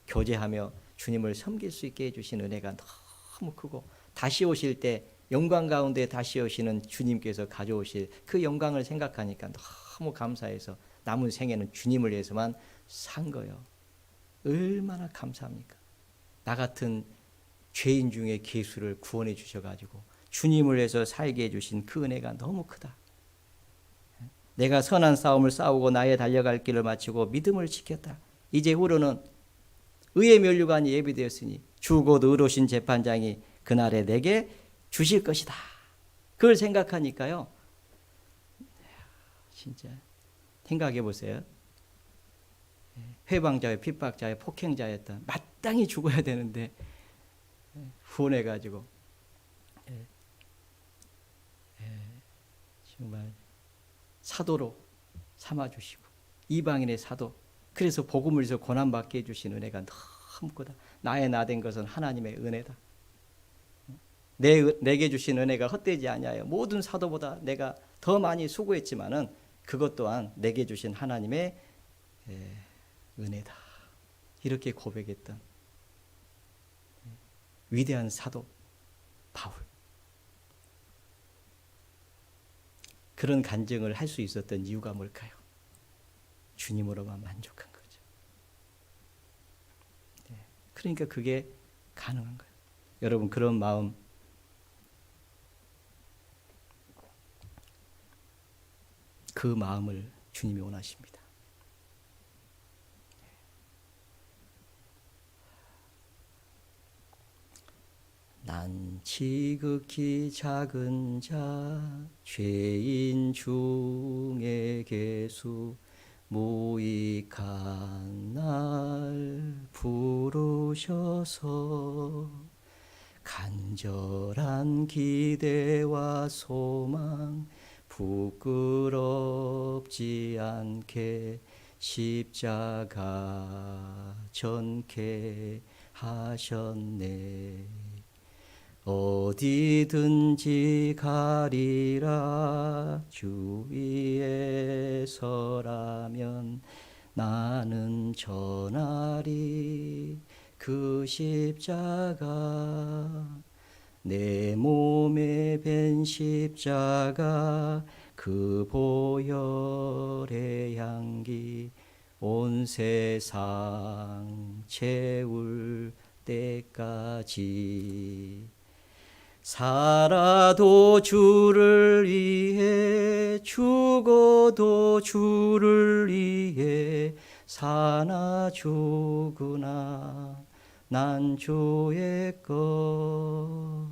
교제하며 주님을 섬길 수 있게 해주신 은혜가 너무 크고, 다시 오실 때 영광 가운데 다시 오시는 주님께서 가져오실 그 영광을 생각하니까 너무 감사해서 남은 생애는 주님을 위해서만 산 거예요. 얼마나 감사합니까? 나 같은 죄인 중에 괴수를 구원해 주셔가지고 주님을 위해서 살게 해주신 그 은혜가 너무 크다. 내가 선한 싸움을 싸우고 나의 달려갈 길을 마치고 믿음을 지켰다. 이제 후로는 의의 면류관이 예비되었으니 주 곧 의로우신 재판장이 그날에 내게 주실 것이다. 그걸 생각하니까요, 진짜 생각해 보세요. 회방자의 핍박자의 폭행자였던, 마땅히 죽어야 되는데 후원해가지고 정말 사도로 삼아주시고 이방인의 사도, 그래서 복음을 위해서 고난받게 해주신 은혜가 너무 크다. 나의 나된 것은 하나님의 은혜다. 내게 주신 은혜가 헛되지 아니하여 모든 사도보다 내가 더 많이 수고했지만은 그것 또한 내게 주신 하나님의 은혜다. 이렇게 고백했던 위대한 사도 바울. 그런 간증을 할 수 있었던 이유가 뭘까요? 주님으로만 만족한 거죠. 그러니까 그게 가능한 거예요. 여러분 그런 마음, 그 마음을 주님이 원하십니다. 난 지극히 작은 자 죄인 중에 괴수 무익한 날 부르셔서 간절한 기대와 소망 부끄럽지 않게 십자가 전케 하셨네. 어디든지 가리라 주 위에 서라면 나는 전하리 그 십자가. 내 몸에 밴 십자가 그 보혈의 향기 온 세상 채울 때까지. 살아도 주를 위해 죽어도 주를 위해 사나 죽으나 난 주의 것.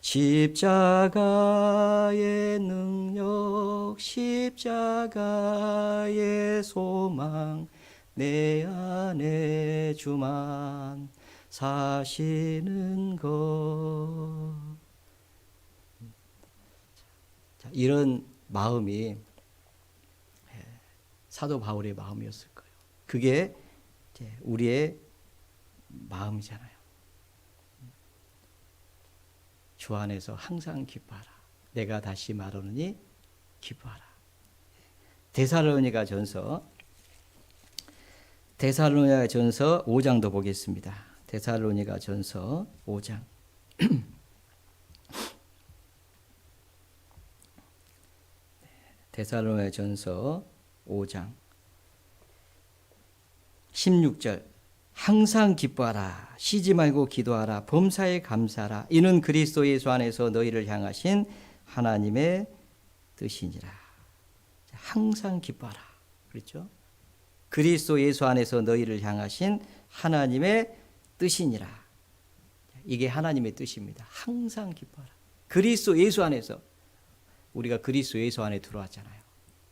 십자가의 능력, 십자가의 소망, 내 안에 주만 사시는 것. 자, 이런 마음이 사도 바울의 마음이었을 거예요. 그게 이제 우리의 마음이잖아요. 주 안에서 항상 기뻐하라. 내가 다시 말하노니 기뻐하라. 데살로니가전서 5장도 보겠습니다. 데살로니가전서 5장. 데살로니가전서 5장 16절. 항상 기뻐하라. 쉬지 말고 기도하라. 범사에 감사하라. 이는 그리스도 예수 안에서 너희를 향하신 하나님의 뜻이니라. 항상 기뻐하라. 그렇죠? 그리스도 예수 안에서 너희를 향하신 하나님의 뜻이니라. 이게 하나님의 뜻입니다. 항상 기뻐하라. 그리스도 예수 안에서, 우리가 그리스도 예수 안에 들어왔잖아요.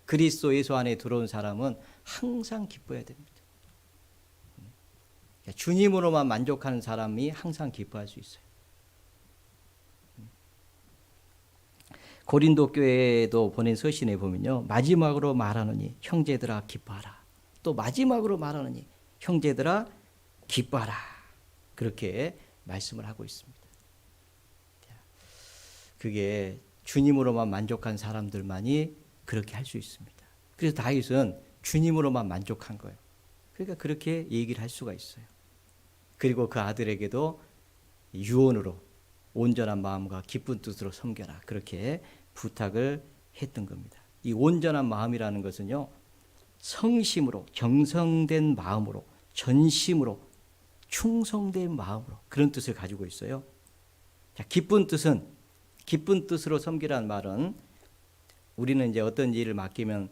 그리스도 예수 안에 들어온 사람은 항상 기뻐해야 됩니다. 주님으로만 만족하는 사람이 항상 기뻐할 수 있어요. 고린도 교회에도 보낸 서신에 보면요, 마지막으로 말하노니 형제들아 기뻐하라. 또 마지막으로 말하노니 형제들아 기뻐하라. 그렇게 말씀을 하고 있습니다. 그게 주님으로만 만족한 사람들만이 그렇게 할 수 있습니다. 그래서 다윗은 주님으로만 만족한 거예요. 그러니까 그렇게 얘기를 할 수가 있어요. 그리고 그 아들에게도 유언으로 온전한 마음과 기쁜 뜻으로 섬겨라. 그렇게 부탁을 했던 겁니다. 이 온전한 마음이라는 것은요, 성심으로, 경성된 마음으로, 전심으로, 충성된 마음으로, 그런 뜻을 가지고 있어요. 자, 기쁜 뜻으로 섬기라는 말은, 우리는 이제 어떤 일을 맡기면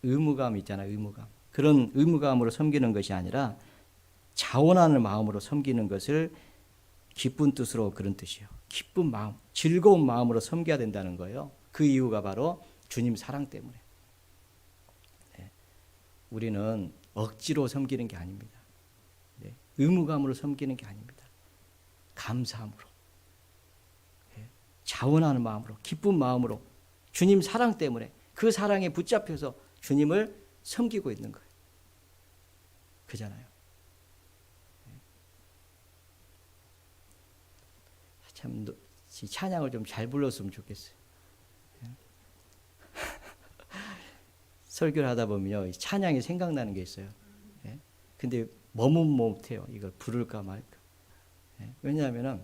의무감 있잖아요. 의무감. 그런 의무감으로 섬기는 것이 아니라 자원하는 마음으로 섬기는 것을 기쁜 뜻으로, 그런 뜻이에요. 기쁜 마음, 즐거운 마음으로 섬겨야 된다는 거예요. 그 이유가 바로 주님 사랑 때문에. 네. 우리는 억지로 섬기는 게 아닙니다. 네. 의무감으로 섬기는 게 아닙니다. 감사함으로, 네. 자원하는 마음으로, 기쁜 마음으로, 주님 사랑 때문에, 그 사랑에 붙잡혀서 주님을 섬기고 있는 거예요. 그잖아요. 참 찬양을 좀 잘 불렀으면 좋겠어요. 설교를 하다 보면요, 찬양이 생각나는 게 있어요. 근데 머뭇머뭇해요. 이걸 부를까 말까. 왜냐하면은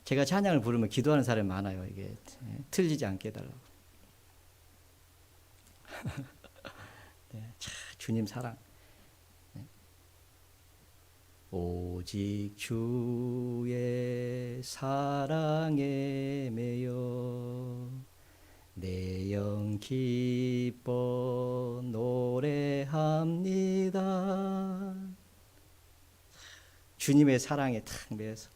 제가 찬양을 부르면 기도하는 사람이 많아요. 이게 틀리지 않게 해달라고. 주님 사랑. 오직 주의 사랑에 매여 내 영 기뻐 노래합니다. 주님의 사랑에 탁 매여서,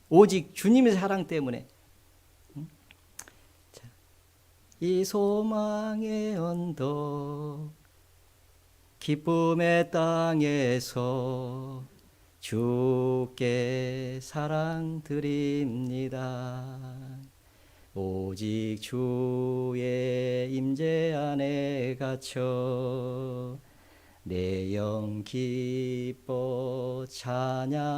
오직 주님의 사랑 때문에, 자, 이 소망의 언덕 기쁨의 땅에서 주께 사랑 드립니다. 오직 주의 임재 안에 갇혀 내 영 기뻐 찬양합니다.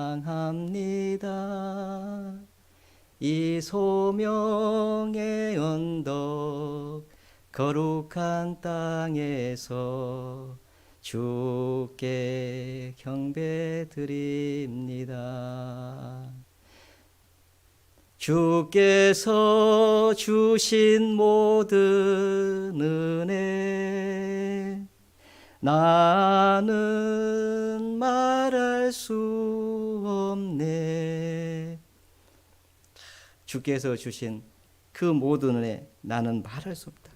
이 소명의 언덕 거룩한 땅에서 주께 경배 드립니다. 주께서 주신 모든 은혜 나는 말할 수 없네. 주께서 주신 그 모든 은혜 나는 말할 수 없다.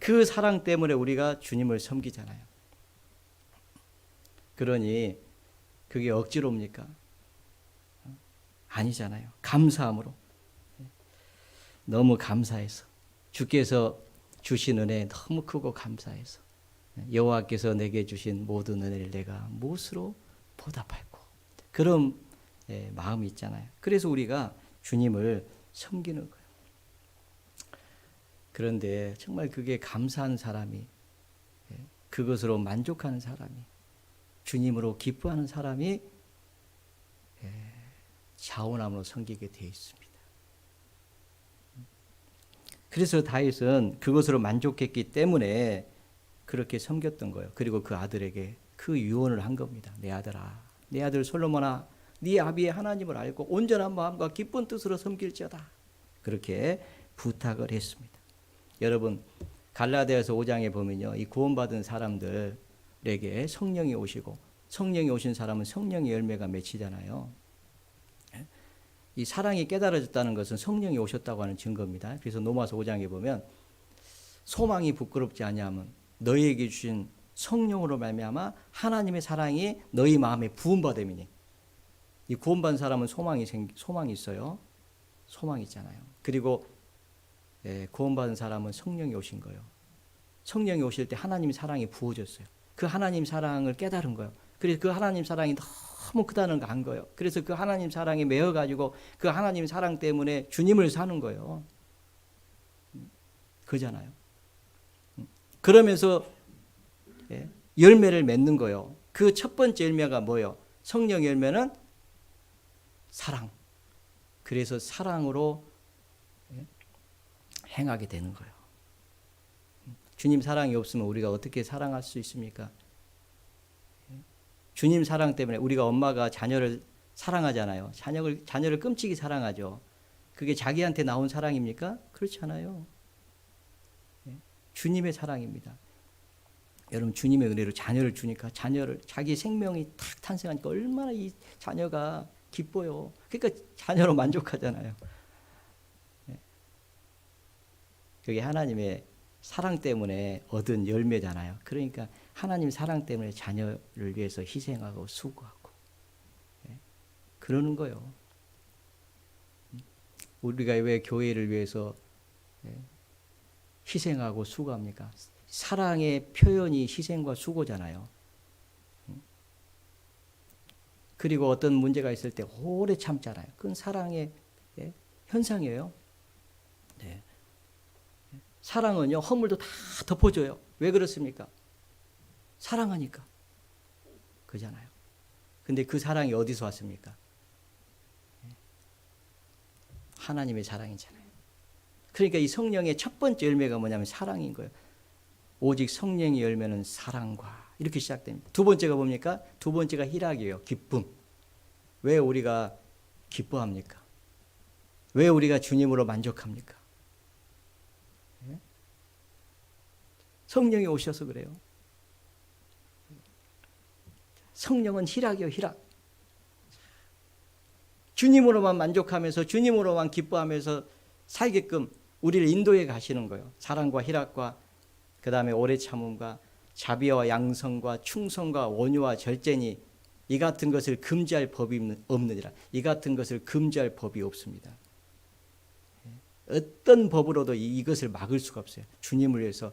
그 사랑 때문에 우리가 주님을 섬기잖아요. 그러니 그게 억지로입니까? 아니잖아요. 감사함으로. 너무 감사해서, 주께서 주신 은혜 너무 크고 감사해서, 여호와께서 내게 주신 모든 은혜를 내가 무엇으로 보답할고, 그런 마음이 있잖아요. 그래서 우리가 주님을 섬기는 거예요. 그런데 정말 그게 감사한 사람이, 그것으로 만족하는 사람이, 주님으로 기뻐하는 사람이 자원함으로 섬기게 되어 있습니다. 그래서 다윗은 그것으로 만족했기 때문에 그렇게 섬겼던 거예요. 그리고 그 아들에게 그 유언을 한 겁니다. 내 아들아, 내 아들 솔로몬아, 네 아비의 하나님을 알고 온전한 마음과 기쁜 뜻으로 섬길지어다. 그렇게 부탁을 했습니다. 여러분, 갈라디아서 5장에 보면요, 이 구원받은 사람들에게 성령이 오시고, 성령이 오신 사람은 성령의 열매가 맺히잖아요. 이 사랑이 깨달아졌다는 것은 성령이 오셨다고 하는 증거입니다. 그래서 로마서 5장에 보면 소망이 부끄럽지 아니하면 너희에게 주신 성령으로 말미암아 하나님의 사랑이 너희 마음에 부음받음이니. 이 구원받은 사람은 소망이 있어요. 소망이 있잖아요. 그리고 구원받은 사람은 성령이 오신 거예요. 성령이 오실 때 하나님의 사랑이 부어졌어요. 그 하나님 사랑을 깨달은 거예요. 그래서 그 하나님 사랑이 너무 크다는 거 안 거예요. 그래서 그 하나님 사랑에 매여가지고 그 하나님 사랑 때문에 주님을 사는 거예요. 그잖아요. 그러면서 열매를 맺는 거예요. 그 첫 번째 열매가 뭐예요? 성령 열매는 사랑. 그래서 사랑으로 행하게 되는 거예요. 주님 사랑이 없으면 우리가 어떻게 사랑할 수 있습니까? 주님 사랑 때문에 우리가 엄마가 자녀를 사랑하잖아요. 자녀를 끔찍이 사랑하죠. 그게 자기한테 나온 사랑입니까? 그렇지 않아요. 주님의 사랑입니다. 여러분, 주님의 은혜로 자녀를 주니까 자기 생명이 탁 탄생하니까 얼마나 이 자녀가 기뻐요. 그러니까 자녀로 만족하잖아요. 그게 하나님의 사랑 때문에 얻은 열매잖아요. 그러니까 하나님 사랑 때문에 자녀를 위해서 희생하고 수고하고 그러는 거예요. 우리가 왜 교회를 위해서 희생하고 수고합니까? 사랑의 표현이 희생과 수고잖아요. 그리고 어떤 문제가 있을 때 오래 참잖아요. 그건 사랑의 현상이에요. 네. 사랑은요, 허물도 다 덮어줘요. 왜 그렇습니까? 사랑하니까. 그잖아요. 근데 그 사랑이 어디서 왔습니까? 하나님의 사랑이잖아요. 그러니까 이 성령의 첫 번째 열매가 뭐냐면 사랑인 거예요. 오직 성령의 열매는 사랑과 이렇게 시작됩니다. 두 번째가 뭡니까? 두 번째가 희락이에요. 기쁨. 왜 우리가 기뻐합니까? 왜 우리가 주님으로 만족합니까? 성령이 오셔서 그래요. 성령은 희락이요, 희락. 주님으로만 만족하면서 주님으로만 기뻐하면서 살게끔 우리를 인도해 가시는 거예요. 사랑과 희락과 그 다음에 오래 참음과 자비와 양성과 충성과 온유와 절제니 이 같은 것을 금지할 법이 없느니라. 이 같은 것을 금지할 법이 없습니다. 어떤 법으로도 이것을 막을 수가 없어요. 주님을 위해서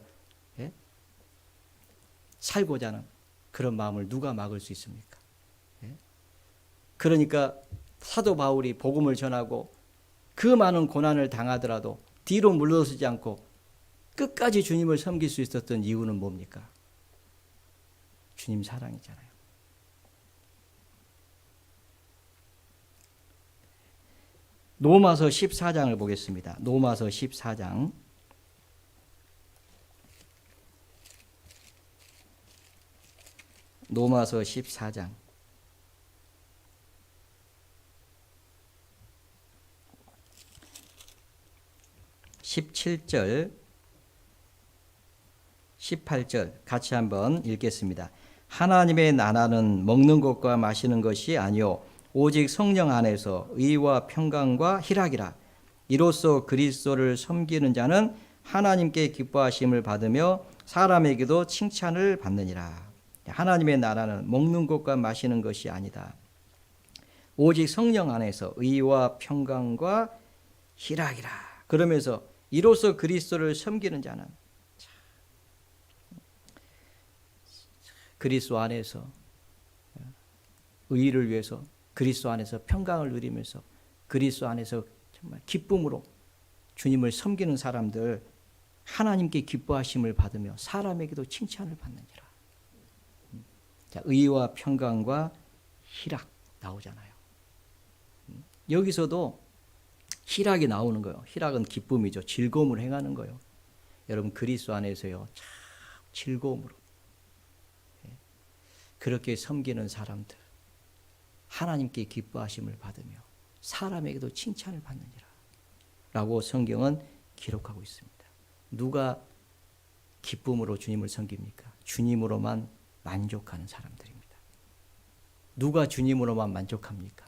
살고자 하는 그런 마음을 누가 막을 수 있습니까? 그러니까 사도 바울이 복음을 전하고 그 많은 고난을 당하더라도 뒤로 물러서지 않고 끝까지 주님을 섬길 수 있었던 이유는 뭡니까? 주님 사랑이잖아요. 로마서 14장을 보겠습니다. 로마서 14장. 로마서 14장. 17절, 18절 같이 한번 읽겠습니다. 하나님의 나라는 먹는 것과 마시는 것이 아니요 오직 성령 안에서 의와 평강과 희락이라. 이로써 그리스도를 섬기는 자는 하나님께 기뻐하심을 받으며 사람에게도 칭찬을 받느니라. 하나님의 나라는 먹는 것과 마시는 것이 아니다. 오직 성령 안에서 의와 평강과 희락이라. 그러면서 이로써 그리스도를 섬기는 자는 그리스도 안에서 의를 위해서 그리스도 안에서 평강을 누리면서 그리스도 안에서 정말 기쁨으로 주님을 섬기는 사람들, 하나님께 기뻐하심을 받으며 사람에게도 칭찬을 받느니라. 자, 의와 평강과 희락 나오잖아요. 여기서도 희락이 나오는 거예요. 희락은 기쁨이죠. 즐거움을 행하는 거예요. 여러분 그리스도 안에서요, 참 즐거움으로 그렇게 섬기는 사람들, 하나님께 기뻐하심을 받으며 사람에게도 칭찬을 받느니라 라고 성경은 기록하고 있습니다. 누가 기쁨으로 주님을 섬깁니까? 주님으로만 만족하는 사람들입니다. 누가 주님으로만 만족합니까?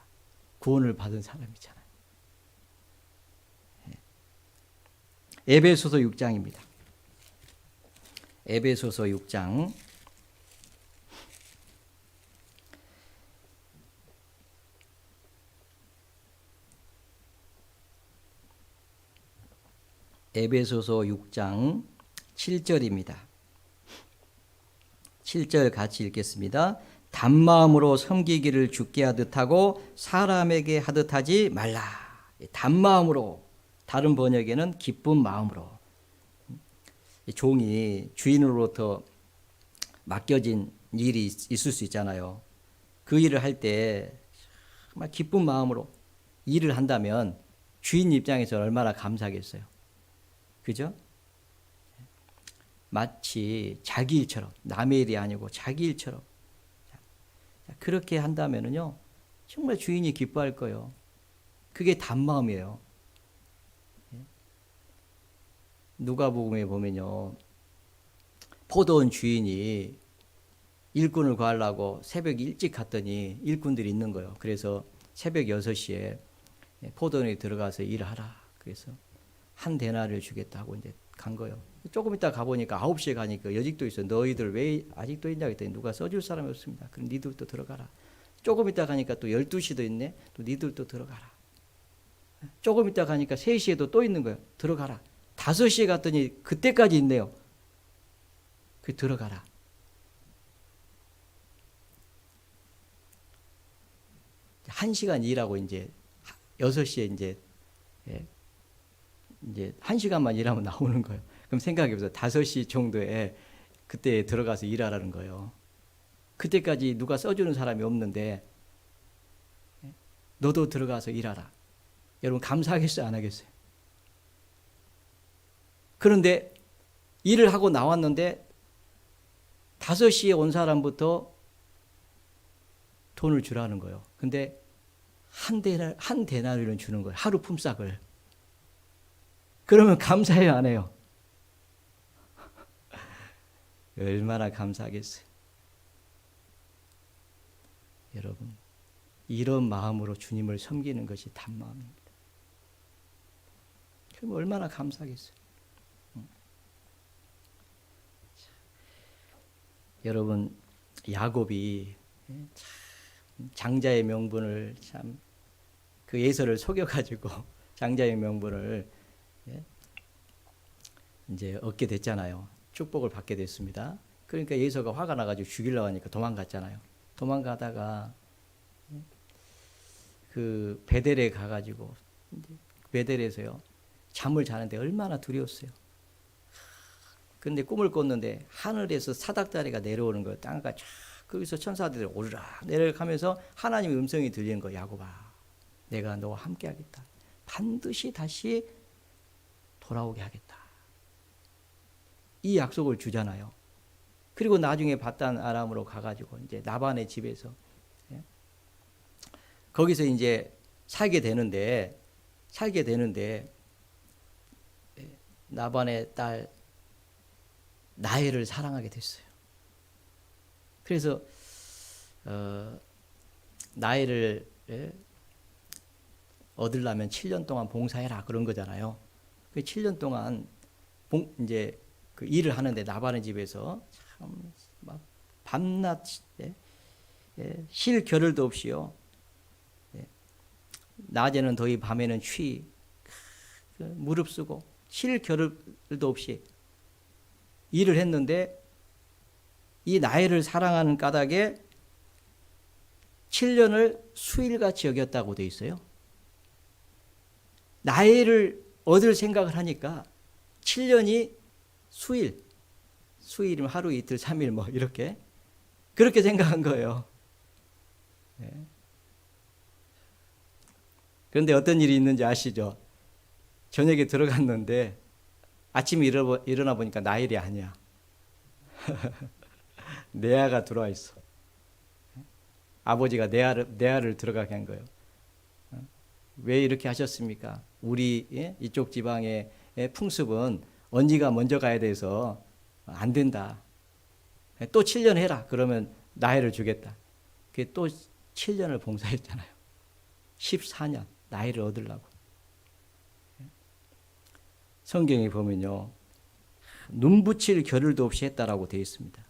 구원을 받은 사람이잖아요. 에베소서 6장입니다. 에베소서 6장 에베소서 6장 7절입니다. 7절 같이 읽겠습니다. 단마음으로 섬기기를 주께 하듯 하고 사람에게 하듯 하지 말라. 단마음으로, 다른 번역에는 기쁜 마음으로. 종이 주인으로부터 맡겨진 일이 있을 수 있잖아요. 그 일을 할 때 정말 기쁜 마음으로 일을 한다면 주인 입장에서 얼마나 감사하겠어요. 그죠? 마치 자기 일처럼, 남의 일이 아니고 자기 일처럼 그렇게 한다면은요, 정말 주인이 기뻐할 거예요. 그게 단마음이에요. 누가복음에 보면요, 포도원 주인이 일꾼을 구하려고 새벽 일찍 갔더니 일꾼들이 있는 거예요. 그래서 새벽 6시에 포도원에 들어가서 일하라. 그래서 한 데나리를 주겠다고 이제 간 거예요. 조금 있다 가보니까 9시에 가니까 여직도 있어. 너희들 왜 아직도 있냐 했더니 누가 써줄 사람이 없습니다. 그럼 니들도 들어가라. 조금 있다 가니까 또 12시도 있네. 또 니들도 들어가라. 조금 있다 가니까 3시에도 또 있는 거예요. 들어가라. 5시에 갔더니 그때까지 있네요. 그 들어가라. 한 시간 일하고 이제 6시에 이제 1시간만 일하면 나오는 거예요. 그럼 생각해보세요. 5시 정도에 그때 들어가서 일하라는 거예요. 그때까지 누가 써주는 사람이 없는데 너도 들어가서 일하라. 여러분 감사하겠어요? 안 하겠어요? 그런데 일을 하고 나왔는데 5시에 온 사람부터 돈을 주라는 거예요. 근데 한 데나리를 주는 거예요. 하루 품삯을. 그러면 감사해요, 안 해요? 얼마나 감사하겠어요. 여러분, 이런 마음으로 주님을 섬기는 것이 단마음입니다. 그럼 얼마나 감사하겠어요. 여러분, 야곱이 장자의 명분을 참 그 에서를 속여가지고 장자의 명분을 이제 얻게 됐잖아요. 축복을 받게 됐습니다. 그러니까 에서가 화가 나가지고 죽이려고 하니까 도망갔잖아요. 도망가다가 그 베델에 가가지고 베델에서요 잠을 자는데 얼마나 두려웠어요. 근데 꿈을 꿨는데 하늘에서 사닥다리가 내려오는 거예요. 땅가 쫙 거기서 천사들이 오르락 내려가면서 하나님의 음성이 들리는 거예요. 야곱아, 내가 너와 함께 하겠다. 반드시 다시 돌아오게 하겠다. 이 약속을 주잖아요. 그리고 나중에 바단 아람으로 가가지고 이제 나반의 집에서 거기서 이제 살게 되는데 나반의 딸 나엘을 사랑하게 됐어요. 그래서 나엘을 얻으려면 7년 동안 봉사해라 그런 거잖아요. 그 7년 동안 이제 그 일을 하는데 나반의 집에서 참 막 밤낮 쉴 겨를도 없이요. 낮에는 더위, 밤에는 추위, 무릅쓰고 쉴 겨를도 없이 일을 했는데 이 나이를 사랑하는 까닭에 7년을 수일같이 여겼다고 돼 있어요. 나이를 얻을 생각을 하니까 7년이 수일이면 하루 이틀 3일 뭐 이렇게 그렇게 생각한 거예요. 그런데 어떤 일이 있는지 아시죠? 저녁에 들어갔는데 아침에 일어나 보니까 나일이 아니야. 내아가 들어와 있어. 아버지가 내아를 들어가게 한 거예요. 왜 이렇게 하셨습니까? 우리 이쪽 지방의 풍습은 언니가 먼저 가야 돼서 안 된다. 또 7년 해라. 그러면 나이를 주겠다. 그게 또 7년을 봉사했잖아요. 14년 나이를 얻으려고. 성경에 보면요. 눈 붙일 겨를도 없이 했다라고 되어 있습니다.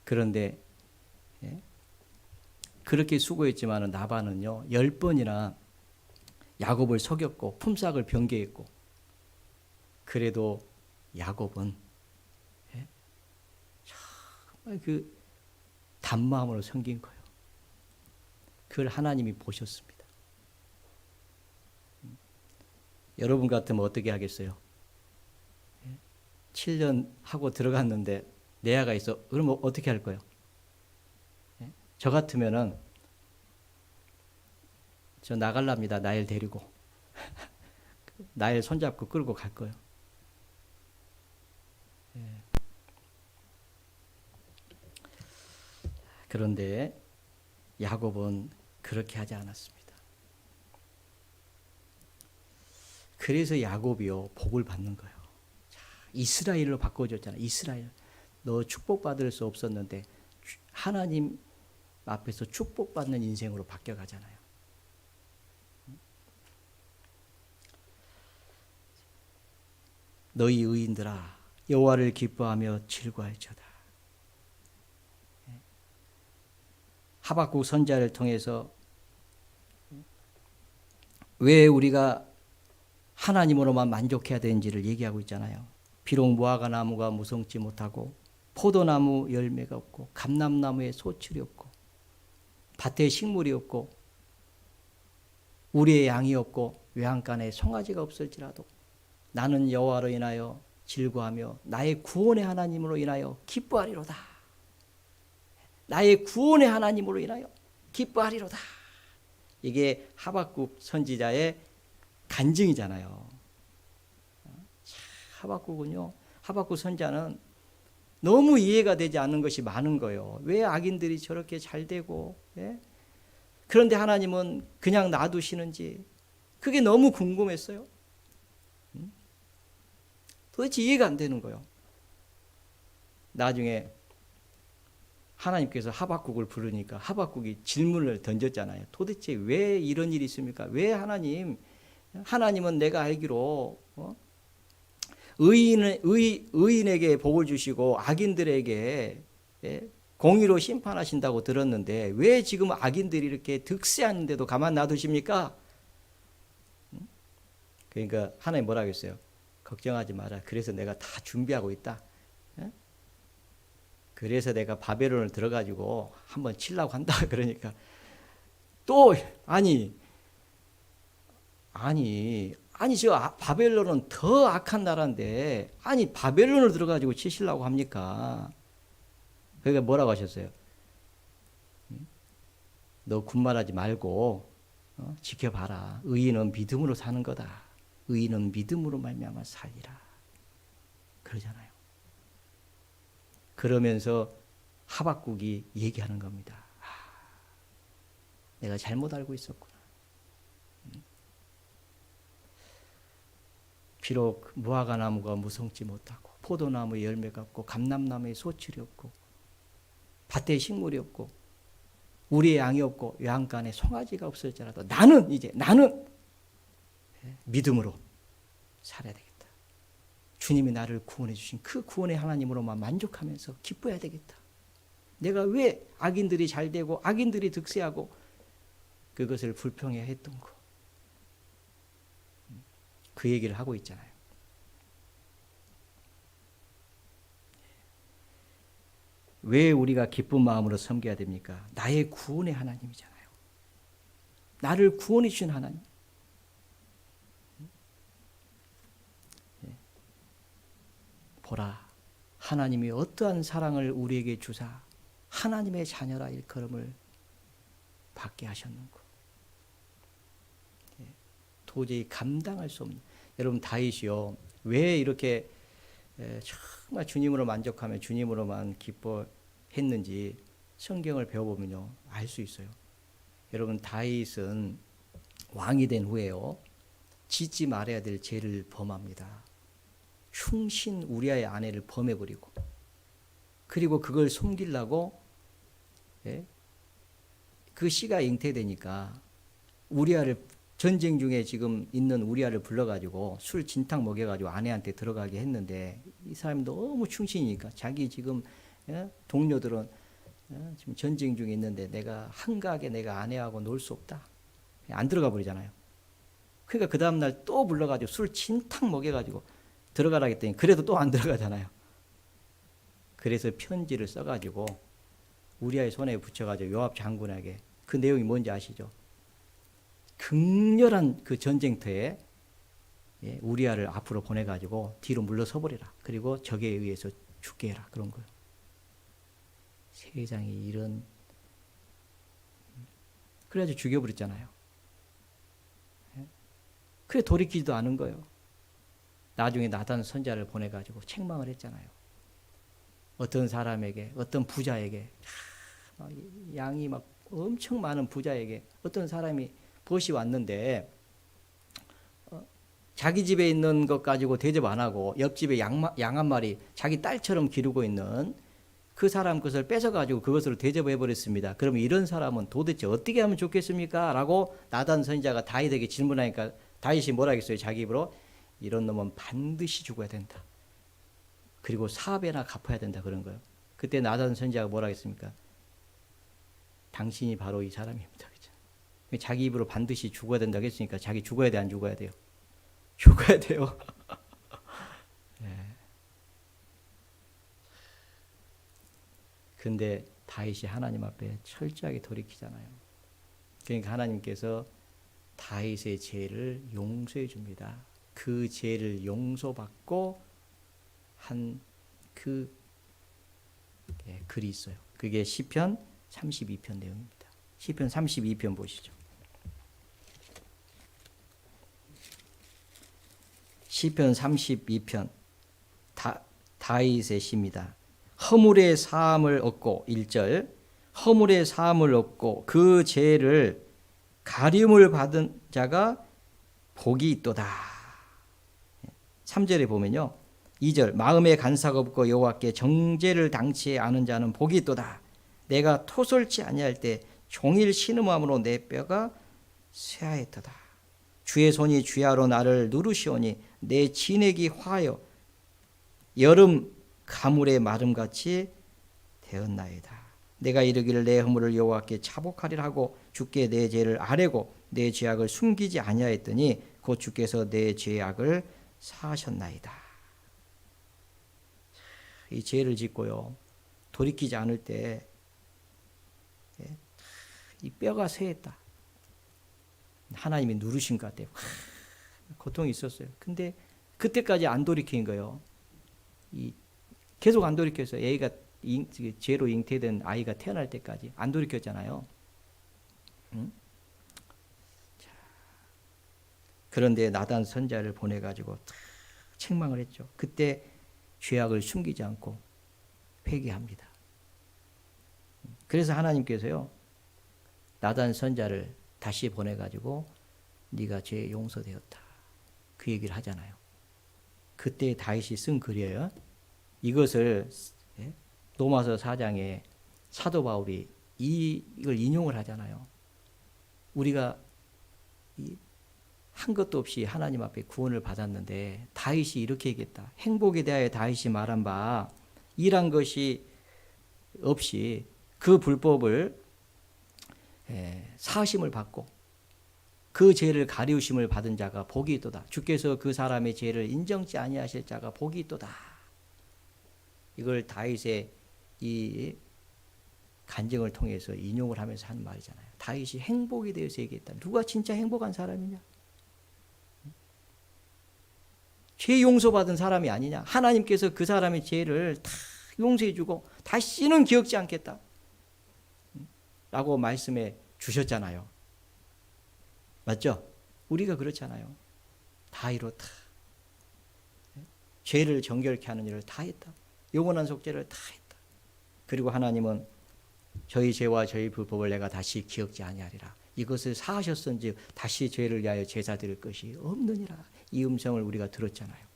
그런데 그렇게 수고했지만 나반은요 10번이나 야곱을 속였고 품삯을 변개했고 그래도 야곱은 정말 그 단마음으로 섬긴 거예요. 그걸 하나님이 보셨습니다. 여러분 같으면 어떻게 하겠어요? 7년 하고 들어갔는데 내아가 있어. 그럼 어떻게 할 거예요? 저 같으면은 저 나갈랍니다. 나엘 데리고. 나엘 손잡고 끌고 갈 거예요. 그런데 야곱은 그렇게 하지 않았습니다. 그래서 야곱이요 복을 받는 거예요. 자, 이스라엘로 바꿔줬잖아요. 이스라엘. 너 축복받을 수 없었는데 하나님 앞에서 축복받는 인생으로 바뀌어가잖아요. 너희 의인들아 여호와를 기뻐하며 즐거워할지어다. 하박국 선지자를 통해서 왜 우리가 하나님으로만 만족해야 되는지를 얘기하고 있잖아요. 비록 무화과 나무가 무성치 못하고 포도나무 열매가 없고 감람나무에 소출이 없고 밭에 식물이 없고 우리의 양이 없고 외양간에 송아지가 없을지라도 나는 여호와로 인하여 즐거워하며 나의 구원의 하나님으로 인하여 기뻐하리로다. 나의 구원의 하나님으로 인하여 기뻐하리로다. 이게 하박국 선지자의 간증이잖아요. 하박국은요, 하박국 선지자는 너무 이해가 되지 않는 것이 많은 거예요. 왜 악인들이 저렇게 잘 되고, 그런데 하나님은 그냥 놔두시는지 그게 너무 궁금했어요. 도대체 이해가 안 되는 거예요. 나중에 하나님께서 하박국을 부르니까 하박국이 질문을 던졌잖아요. 도대체 왜 이런 일이 있습니까? 왜 하나님은 내가 알기로 의인에게 복을 주시고 악인들에게 공의로 심판하신다고 들었는데 왜 지금 악인들이 이렇게 득세하는데도 가만 놔두십니까? 그러니까 하나님 뭐라 하겠어요? 걱정하지 마라. 그래서 내가 다 준비하고 있다. 그래서 내가 바벨론을 들어가지고 한번 치려고 한다. 그러니까 또 아니 저 바벨론은 더 악한 나라인데 아니 바벨론을 들어가지고 치시려고 합니까? 그러니까 뭐라고 하셨어요? 너 군말하지 말고 지켜봐라. 의인은 믿음으로 사는 거다. 의인은 믿음으로 말미암아 살리라. 그러잖아요. 그러면서 하박국이 얘기하는 겁니다. 내가 잘못 알고 있었구나. 비록 무화과 나무가 무성치 못하고 포도나무에 열매가 없고 감람나무에 소출이 없고 밭에 식물이 없고 우리의 양이 없고 외양간에 송아지가 없을지라도 나는 믿음으로 살아야 되겠다. 주님이 나를 구원해 주신 그 구원의 하나님으로만 만족하면서 기뻐해야 되겠다. 내가 왜 악인들이 잘 되고 악인들이 득세하고 그것을 불평해 했던 거. 그 얘기를 하고 있잖아요. 왜 우리가 기쁜 마음으로 섬겨야 됩니까? 나의 구원의 하나님이잖아요. 나를 구원해 주신 하나님. 보라, 하나님이 어떠한 사랑을 우리에게 주사 하나님의 자녀라 일컬음을 받게 하셨는고. 도저히 감당할 수 없는. 여러분 다윗이요, 왜 이렇게 정말 주님으로 만족하며 주님으로만 기뻐했는지 성경을 배워보면요 알 수 있어요. 여러분 다윗은 왕이 된 후에요 짓지 말아야 될 죄를 범합니다. 흉신 우리아의 아내를 범해버리고, 그리고 그걸 숨기려고 그 씨가 잉태되니까 우리아를, 전쟁 중에 지금 있는 우리아를 불러가지고 술 진탕 먹여가지고 아내한테 들어가게 했는데, 이 사람이 너무 충신이니까 자기 지금 동료들은 지금 전쟁 중에 있는데 내가 한가하게 내가 아내하고 놀 수 없다, 안 들어가 버리잖아요. 그러니까 그 다음날 또 불러가지고 술 진탕 먹여가지고 들어가라 했더니 그래도 또 안 들어가잖아요. 그래서 편지를 써가지고 우리아의 손에 붙여가지고 요압 장군에게, 그 내용이 뭔지 아시죠? 극렬한 그 전쟁터에 우리아를 앞으로 보내가지고 뒤로 물러서 버리라. 그리고 적에 의해서 죽게 해라. 그런 거예요. 세상에 이런. 그래가지고 죽여버렸잖아요. 그래 돌이키지도 않은 거예요. 나중에 나단 선자를 보내가지고 책망을 했잖아요. 어떤 사람에게, 어떤 부자에게, 양이 막 엄청 많은 부자에게 어떤 사람이 벗이 왔는데 자기 집에 있는 것 가지고 대접 안 하고 옆집에 양 한 마리 자기 딸처럼 기르고 있는 그 사람 것을 뺏어가지고 그것으로 대접해 버렸습니다. 그러면 이런 사람은 도대체 어떻게 하면 좋겠습니까? 라고 나단 선지자가 다윗에게 질문하니까 다윗이 뭐라 했어요? 자기 입으로 이런 놈은 반드시 죽어야 된다. 그리고 4배나 갚아야 된다 그런 거예요. 그때 나단 선지자가 뭐라 했습니까? 당신이 바로 이 사람입니다. 그죠? 자기 입으로 반드시 죽어야 된다고 했으니까 자기 죽어야 돼, 안 죽어야 돼요? 죽어야 돼요. 근데 다윗이 하나님 앞에 철저하게 돌이키잖아요. 그러니까 하나님께서 다윗의 죄를 용서해 줍니다. 그 죄를 용서받고 한 그 글이 있어요. 그게 시편 32편 내용입니다. 시편 32편 보시죠. 시편 32편 다윗의 시입니다. 허물의 사함을 얻고 1절 허물의 사함을 얻고 그 죄를 가림을 받은 자가 복이 있도다. 3절에 보면요. 2절 마음에 간사가 없고 여호와께 정죄를 당치 않은 자는 복이 있도다. 내가 토설치 아니할 때 종일 신음함으로 내 뼈가 쇠하였도다. 주의 손이 주야로 나를 누르시오니 내 진액이 화하여 여름 가물의 마름같이 되었나이다. 내가 이르기를 내 허물을 여호와께 차복하리라 하고 주께 내 죄를 아뢰고 내 죄악을 숨기지 아니하였더니 곧 주께서 내 죄악을 사하셨나이다. 이 죄를 짓고요 돌이키지 않을 때 이 뼈가 쇠했다. 하나님이 누르신 것 같아요. 고통이 있었어요. 근데 그때까지 안 돌이킨 거예요. 계속 안 돌이켰어요. 애가 죄로 잉태된 아이가 태어날 때까지 안 돌이켰잖아요. 응? 자, 그런데 나단 선자를 보내가지고 책망을 했죠. 그때 죄악을 숨기지 않고 회개합니다. 그래서 하나님께서요 나단 선자를 다시 보내가지고 네가 죄 용서되었다 그 얘기를 하잖아요. 그때 다윗이 쓴 글이에요. 이것을 로마서 4장에 사도 바울이 이걸 인용을 하잖아요. 우리가 한 것도 없이 하나님 앞에 구원을 받았는데 다윗이 이렇게 얘기했다. 행복에 대하여 다윗이 말한 바 일한 것이 없이 그 불법을 사하심을 받고 그 죄를 가리우심을 받은 자가 복이 있도다. 주께서 그 사람의 죄를 인정치 아니하실 자가 복이 있도다. 이걸 다윗의 이 간증을 통해서 인용을 하면서 하는 말이잖아요. 다윗이 행복에 대해서 얘기했다. 누가 진짜 행복한 사람이냐? 죄 용서받은 사람이 아니냐? 하나님께서 그 사람의 죄를 다 용서해주고 다시는 기억지 않겠다 라고 말씀해 주셨잖아요. 맞죠? 우리가 그렇잖아요. 다 이렇다. 죄를 정결케 하는 일을 다 했다. 영원한 속죄를 다 했다. 그리고 하나님은 저희 죄와 저희 불법을 내가 다시 기억지 아니하리라. 이것을 사하셨은지 다시 죄를 위하여 제사 드릴 것이 없느니라. 이 음성을 우리가 들었잖아요.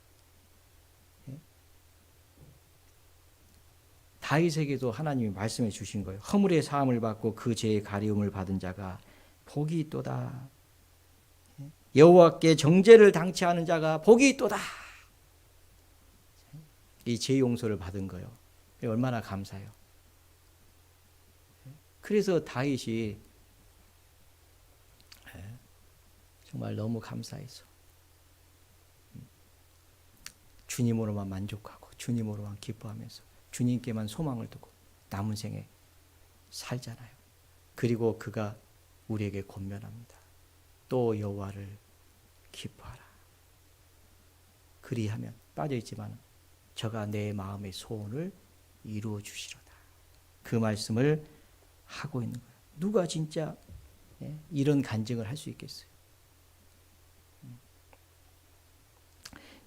다윗에게도 하나님이 말씀해 주신 거예요. 허물의 사함을 받고 그 죄의 가리움을 받은 자가 복이 있도다. 여호와께 정죄를 당치 않은 자가 복이 있도다. 이 죄 용서를 받은 거예요. 얼마나 감사해요. 그래서 다윗이 정말 너무 감사해서 주님으로만 만족하고 주님으로만 기뻐하면서 주님께만 소망을 두고 남은 생에 살잖아요. 그리고 그가 우리에게 권면합니다. 또 여호와를 기뻐하라. 그리하면 빠져있지만 저가 내 마음의 소원을 이루어 주시로다. 그 말씀을 하고 있는 거예요. 누가 진짜 이런 간증을 할 수 있겠어요?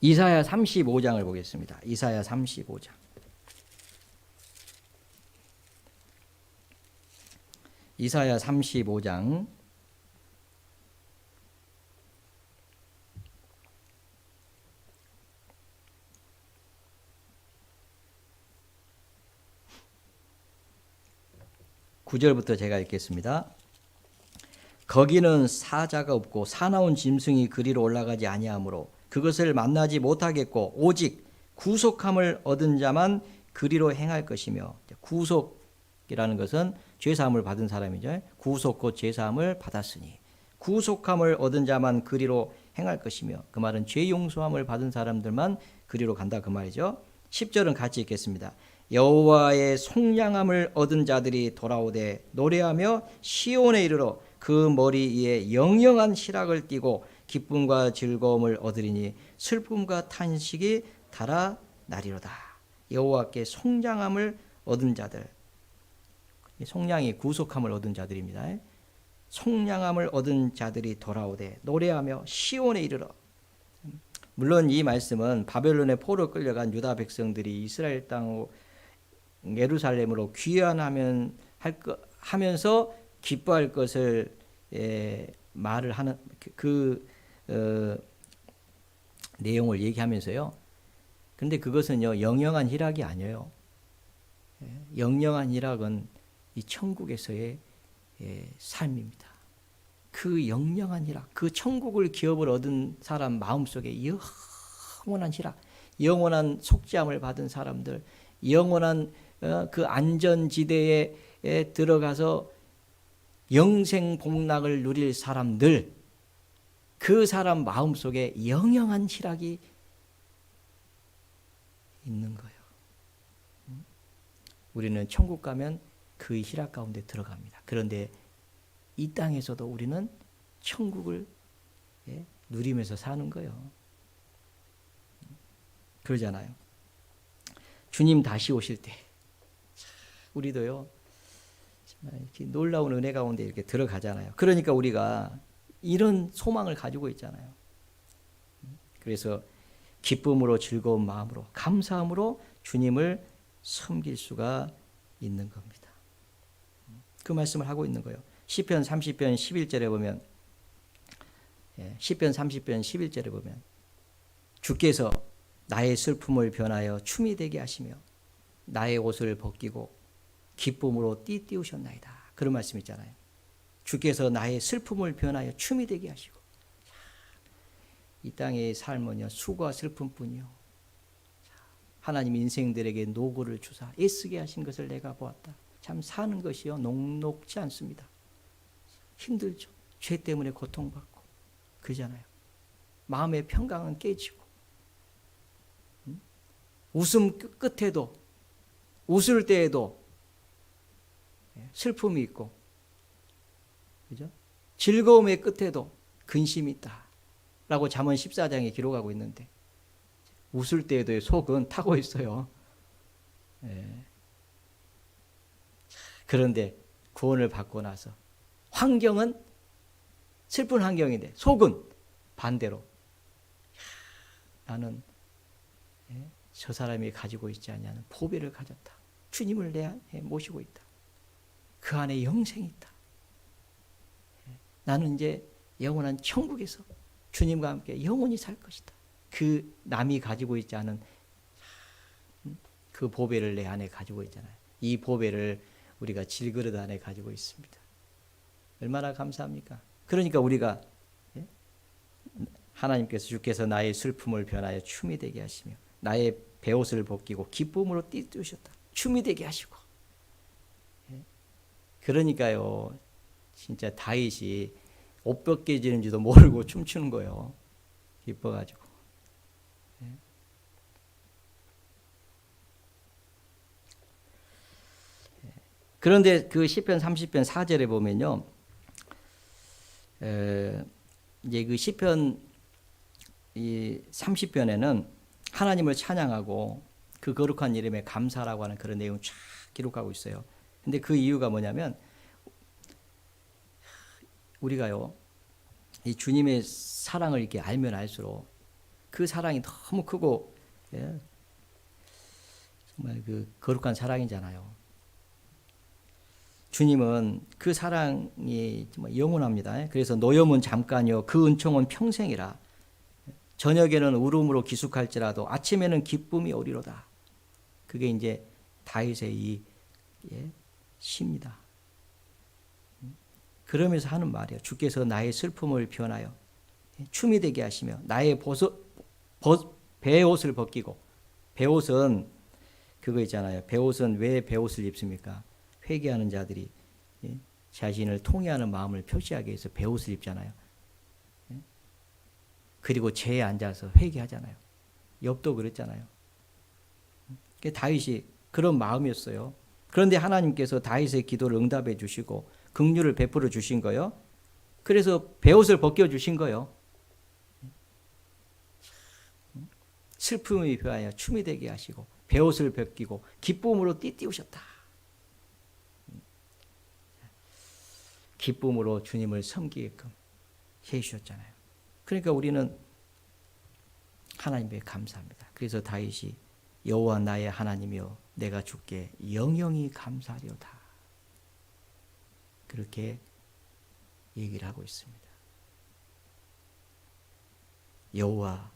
이사야 35장을 보겠습니다. 이사야 35장. 이사야 35장 9절부터 제가 읽겠습니다. 거기는 사자가 없고 사나운 짐승이 그리로 올라가지 아니하므로 그것을 만나지 못하겠고 오직 구속함을 얻은 자만 그리로 행할 것이며, 구속이라는 것은 죄사함을 받은 사람이죠. 구속 곧 죄사함을 받았으니 구속함을 얻은 자만 그리로 행할 것이며, 그 말은 죄 용서함을 받은 사람들만 그리로 간다 그 말이죠. 10절은 같이 읽겠습니다. 여호와의 속량함을 얻은 자들이 돌아오되 노래하며 시온에 이르러 그 머리 위에 영영한 희락을 띠고 기쁨과 즐거움을 얻으리니 슬픔과 탄식이 달아나리로다. 여호와께 속량함을 얻은 자들, 속량이 구속함을 얻은 자들입니다. 속량함을 얻은 자들이 돌아오되 노래하며 시온에 이르러. 물론 이 말씀은 바벨론의 포로 끌려간 유다 백성들이 이스라엘 땅 예루살렘으로 귀환하면서 기뻐할 것을 말을 하는 내용을 얘기하면서요. 근데 그것은요 영영한 희락이 아니에요. 영영한 희락은 이 천국에서의 삶입니다. 그 영영한 희락, 그 천국을 기업을 얻은 사람 마음속에 영원한 희락, 영원한 속죄함을 받은 사람들, 영원한 그 안전지대에 들어가서 영생 복락을 누릴 사람들, 그 사람 마음속에 영영한 희락이 있는 거예요. 우리는 천국 가면 그 희락 가운데 들어갑니다. 그런데 이 땅에서도 우리는 천국을 누리면서 사는 거예요. 그러잖아요. 주님 다시 오실 때 우리도요 이렇게 놀라운 은혜 가운데 이렇게 들어가잖아요. 그러니까 우리가 이런 소망을 가지고 있잖아요. 그래서 기쁨으로 즐거운 마음으로 감사함으로 주님을 섬길 수가 있는 겁니다. 그 말씀을 하고 있는 거예요. 시편 30편 11절에 보면, 시편 30편 11절에 보면 주께서 나의 슬픔을 변하여 춤이 되게 하시며 나의 옷을 벗기고 기쁨으로 띠띠우셨나이다. 그런 말씀 있잖아요. 주께서 나의 슬픔을 변하여 춤이 되게 하시고. 이 땅의 삶은요 수고와 슬픔뿐이요. 하나님 인생들에게 노고를 주사 애쓰게 하신 것을 내가 보았다. 참 사는 것이요 녹록지 않습니다. 힘들죠. 죄 때문에 고통받고 그러잖아요. 마음의 평강은 깨지고 웃음 끝에도 웃을 때에도 슬픔이 있고 그죠? 즐거움의 끝에도 근심이 있다 라고 잠언 14장에 기록하고 있는데 웃을 때에도 속은 타고 있어요. 그런데 구원을 받고 나서 환경은 슬픈 환경인데 속은 반대로 나는 저 사람이 가지고 있지 않냐는 보배를 가졌다. 주님을 내 안에 모시고 있다. 그 안에 영생이 있다. 나는 이제 영원한 천국에서 주님과 함께 영원히 살 것이다. 그 남이 가지고 있지 않은 그 보배를 내 안에 가지고 있잖아요. 이 보배를 우리가 질그릇 안에 가지고 있습니다. 얼마나 감사합니까? 그러니까 우리가 하나님께서 주께서 나의 슬픔을 변하여 춤이 되게 하시며 나의 베옷을 벗기고 기쁨으로 띠띠우셨다. 춤이 되게 하시고. 그러니까요. 진짜 다윗이 옷 벗겨지는지도 모르고 춤추는 거예요. 기뻐가지고. 그런데 그 시편 30편 4절에 보면요. 이제 그 시편 이 30편에는 하나님을 찬양하고 그 거룩한 이름에 감사라고 하는 그런 내용을 쫙 기록하고 있어요. 근데 그 이유가 뭐냐면 우리가요. 이 주님의 사랑을 이렇게 알면 알수록 그 사랑이 너무 크고 정말 그 거룩한 사랑이잖아요. 주님은 그 사랑이 정말 영원합니다. 그래서 노염은 잠깐이요 그 은총은 평생이라. 저녁에는 울음으로 기숙할지라도 아침에는 기쁨이 오리로다. 그게 이제 다윗의 이 시입니다. 그러면서 하는 말이에요. 주께서 나의 슬픔을 변하여 춤이 되게 하시며 나의 베옷을 벗기고. 베옷은 그거 있잖아요. 베옷은 왜 베옷을 입습니까? 회개하는 자들이 자신을 통회하는 마음을 표시하기 위해서 베옷을 입잖아요. 그리고 죄에 앉아서 회개하잖아요. 욥도 그랬잖아요. 다윗이 그런 마음이었어요. 그런데 하나님께서 다윗의 기도를 응답해 주시고 긍휼을 베풀어 주신 거예요. 그래서 베옷을 벗겨 주신 거예요. 슬픔이 변하여 춤이 되게 하시고 베옷을 벗기고 기쁨으로 띠띠우셨다. 기쁨으로 주님을 섬기게끔 해주셨잖아요. 그러니까 우리는 하나님께 감사합니다. 그래서 다윗이 여호와 나의 하나님이여 내가 주께 영영이 감사하리로다. 그렇게 얘기를 하고 있습니다. 여호와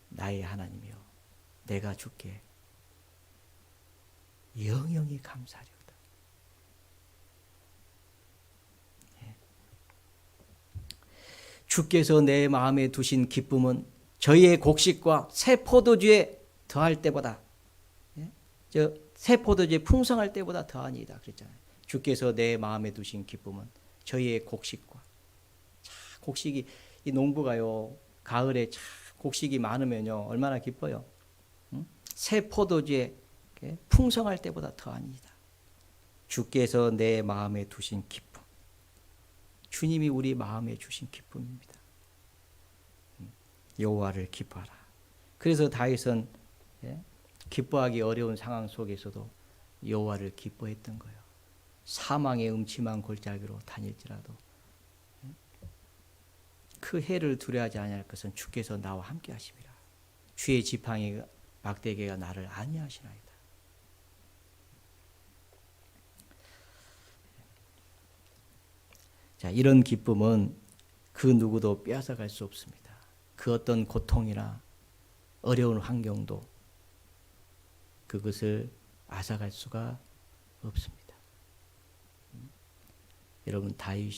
나의 하나님이여 내가 주께 영영이 감사하리로다. 주께서 내 마음에 두신 기쁨은 저희의 곡식과 새 포도주에 더할 때보다 새 포도주에 풍성할 때보다 더하니이다 그랬잖아요. 주께서 내 마음에 두신 기쁨은 저희의 곡식과 곡식이 이 농부가요 가을에 곡식이 많으면요 얼마나 기뻐요. 새 포도주에 풍성할 때보다 더하니이다. 주께서 내 마음에 두신 기쁨. 주님이 우리 마음에 주신 기쁨입니다. 여호와를 기뻐하라. 그래서 다윗은 기뻐하기 어려운 상황 속에서도 여호와를 기뻐했던 거예요. 사망의 음침한 골짜기로 다닐지라도 그 해를 두려워하지 아니할 것은 주께서 나와 함께 하심이라. 주의 지팡이 막대기가 나를 안위하시나이다. 자, 이런 기쁨은 그 누구도 빼앗아갈 수 없습니다. 그 어떤 고통이나 어려운 환경도 그것을 앗아갈 수가 없습니다. 여러분 다윗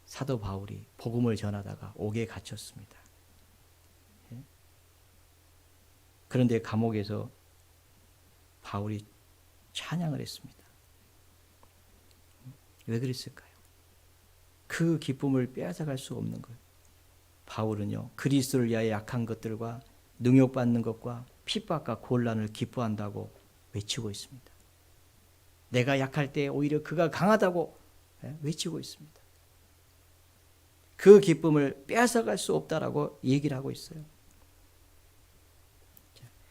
사도 바울이 복음을 전하다가 옥에 갇혔습니다. 그런데 감옥에서 바울이 찬양을 했습니다. 왜 그랬을까요? 그 기쁨을 빼앗아갈 수 없는 거예요. 바울은요, 그리스도를 위하여 약한 것들과 능욕받는 것과 핍박과 곤란을 기뻐한다고 외치고 있습니다. 내가 약할 때 오히려 그가 강하다고 외치고 있습니다. 그 기쁨을 빼앗아갈 수 없다라고 얘기를 하고 있어요.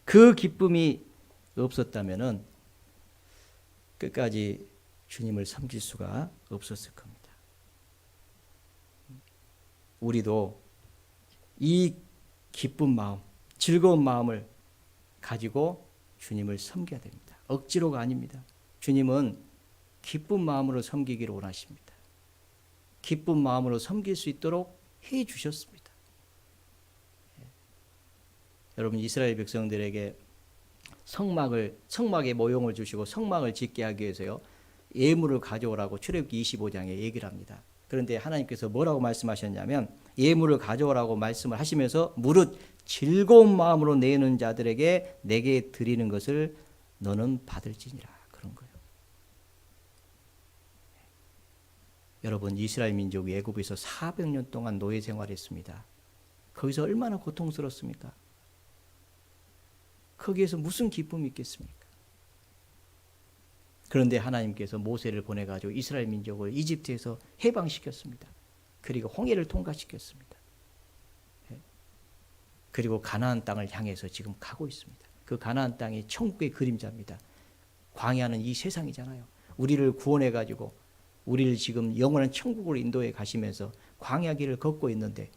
그 기쁨이 없었다면은 끝까지 주님을 섬길 수가 없었을 겁니다. 우리도 이 기쁜 마음, 즐거운 마음을 가지고 주님을 섬겨야 됩니다. 억지로가 아닙니다. 주님은 기쁜 마음으로 섬기기를 원하십니다. 기쁜 마음으로 섬길 수 있도록 해 주셨습니다. 여러분, 이스라엘 백성들에게 성막의 모형을 주시고 성막을 짓게 하기 위해서요, 예물을 가져오라고 출애굽기 25장에 얘기를 합니다. 그런데 하나님께서 뭐라고 말씀하셨냐면, 예물을 가져오라고 말씀을 하시면서 무릇 즐거운 마음으로 내는 자들에게 내게 드리는 것을 너는 받을지니라, 그런 거예요. 여러분, 이스라엘 민족이 애굽에서 400년 동안 노예 생활했습니다. 거기서 얼마나 고통스럽습니까? 거기에서 무슨 기쁨이 있겠습니까? 그런데 하나님께서 모세를 보내가지고 이스라엘 민족을 이집트에서 해방시켰습니다. 그리고 홍해를 통과시켰습니다. 그리고 가나안 땅을 향해서 지금 가고 있습니다. 그 가나안 땅이 천국의 그림자입니다. 광야는 이 세상이잖아요. 우리를 구원해가지고 우리를 지금 영원한 천국으로 인도해 가시면서 광야 길을 걷고 있는데,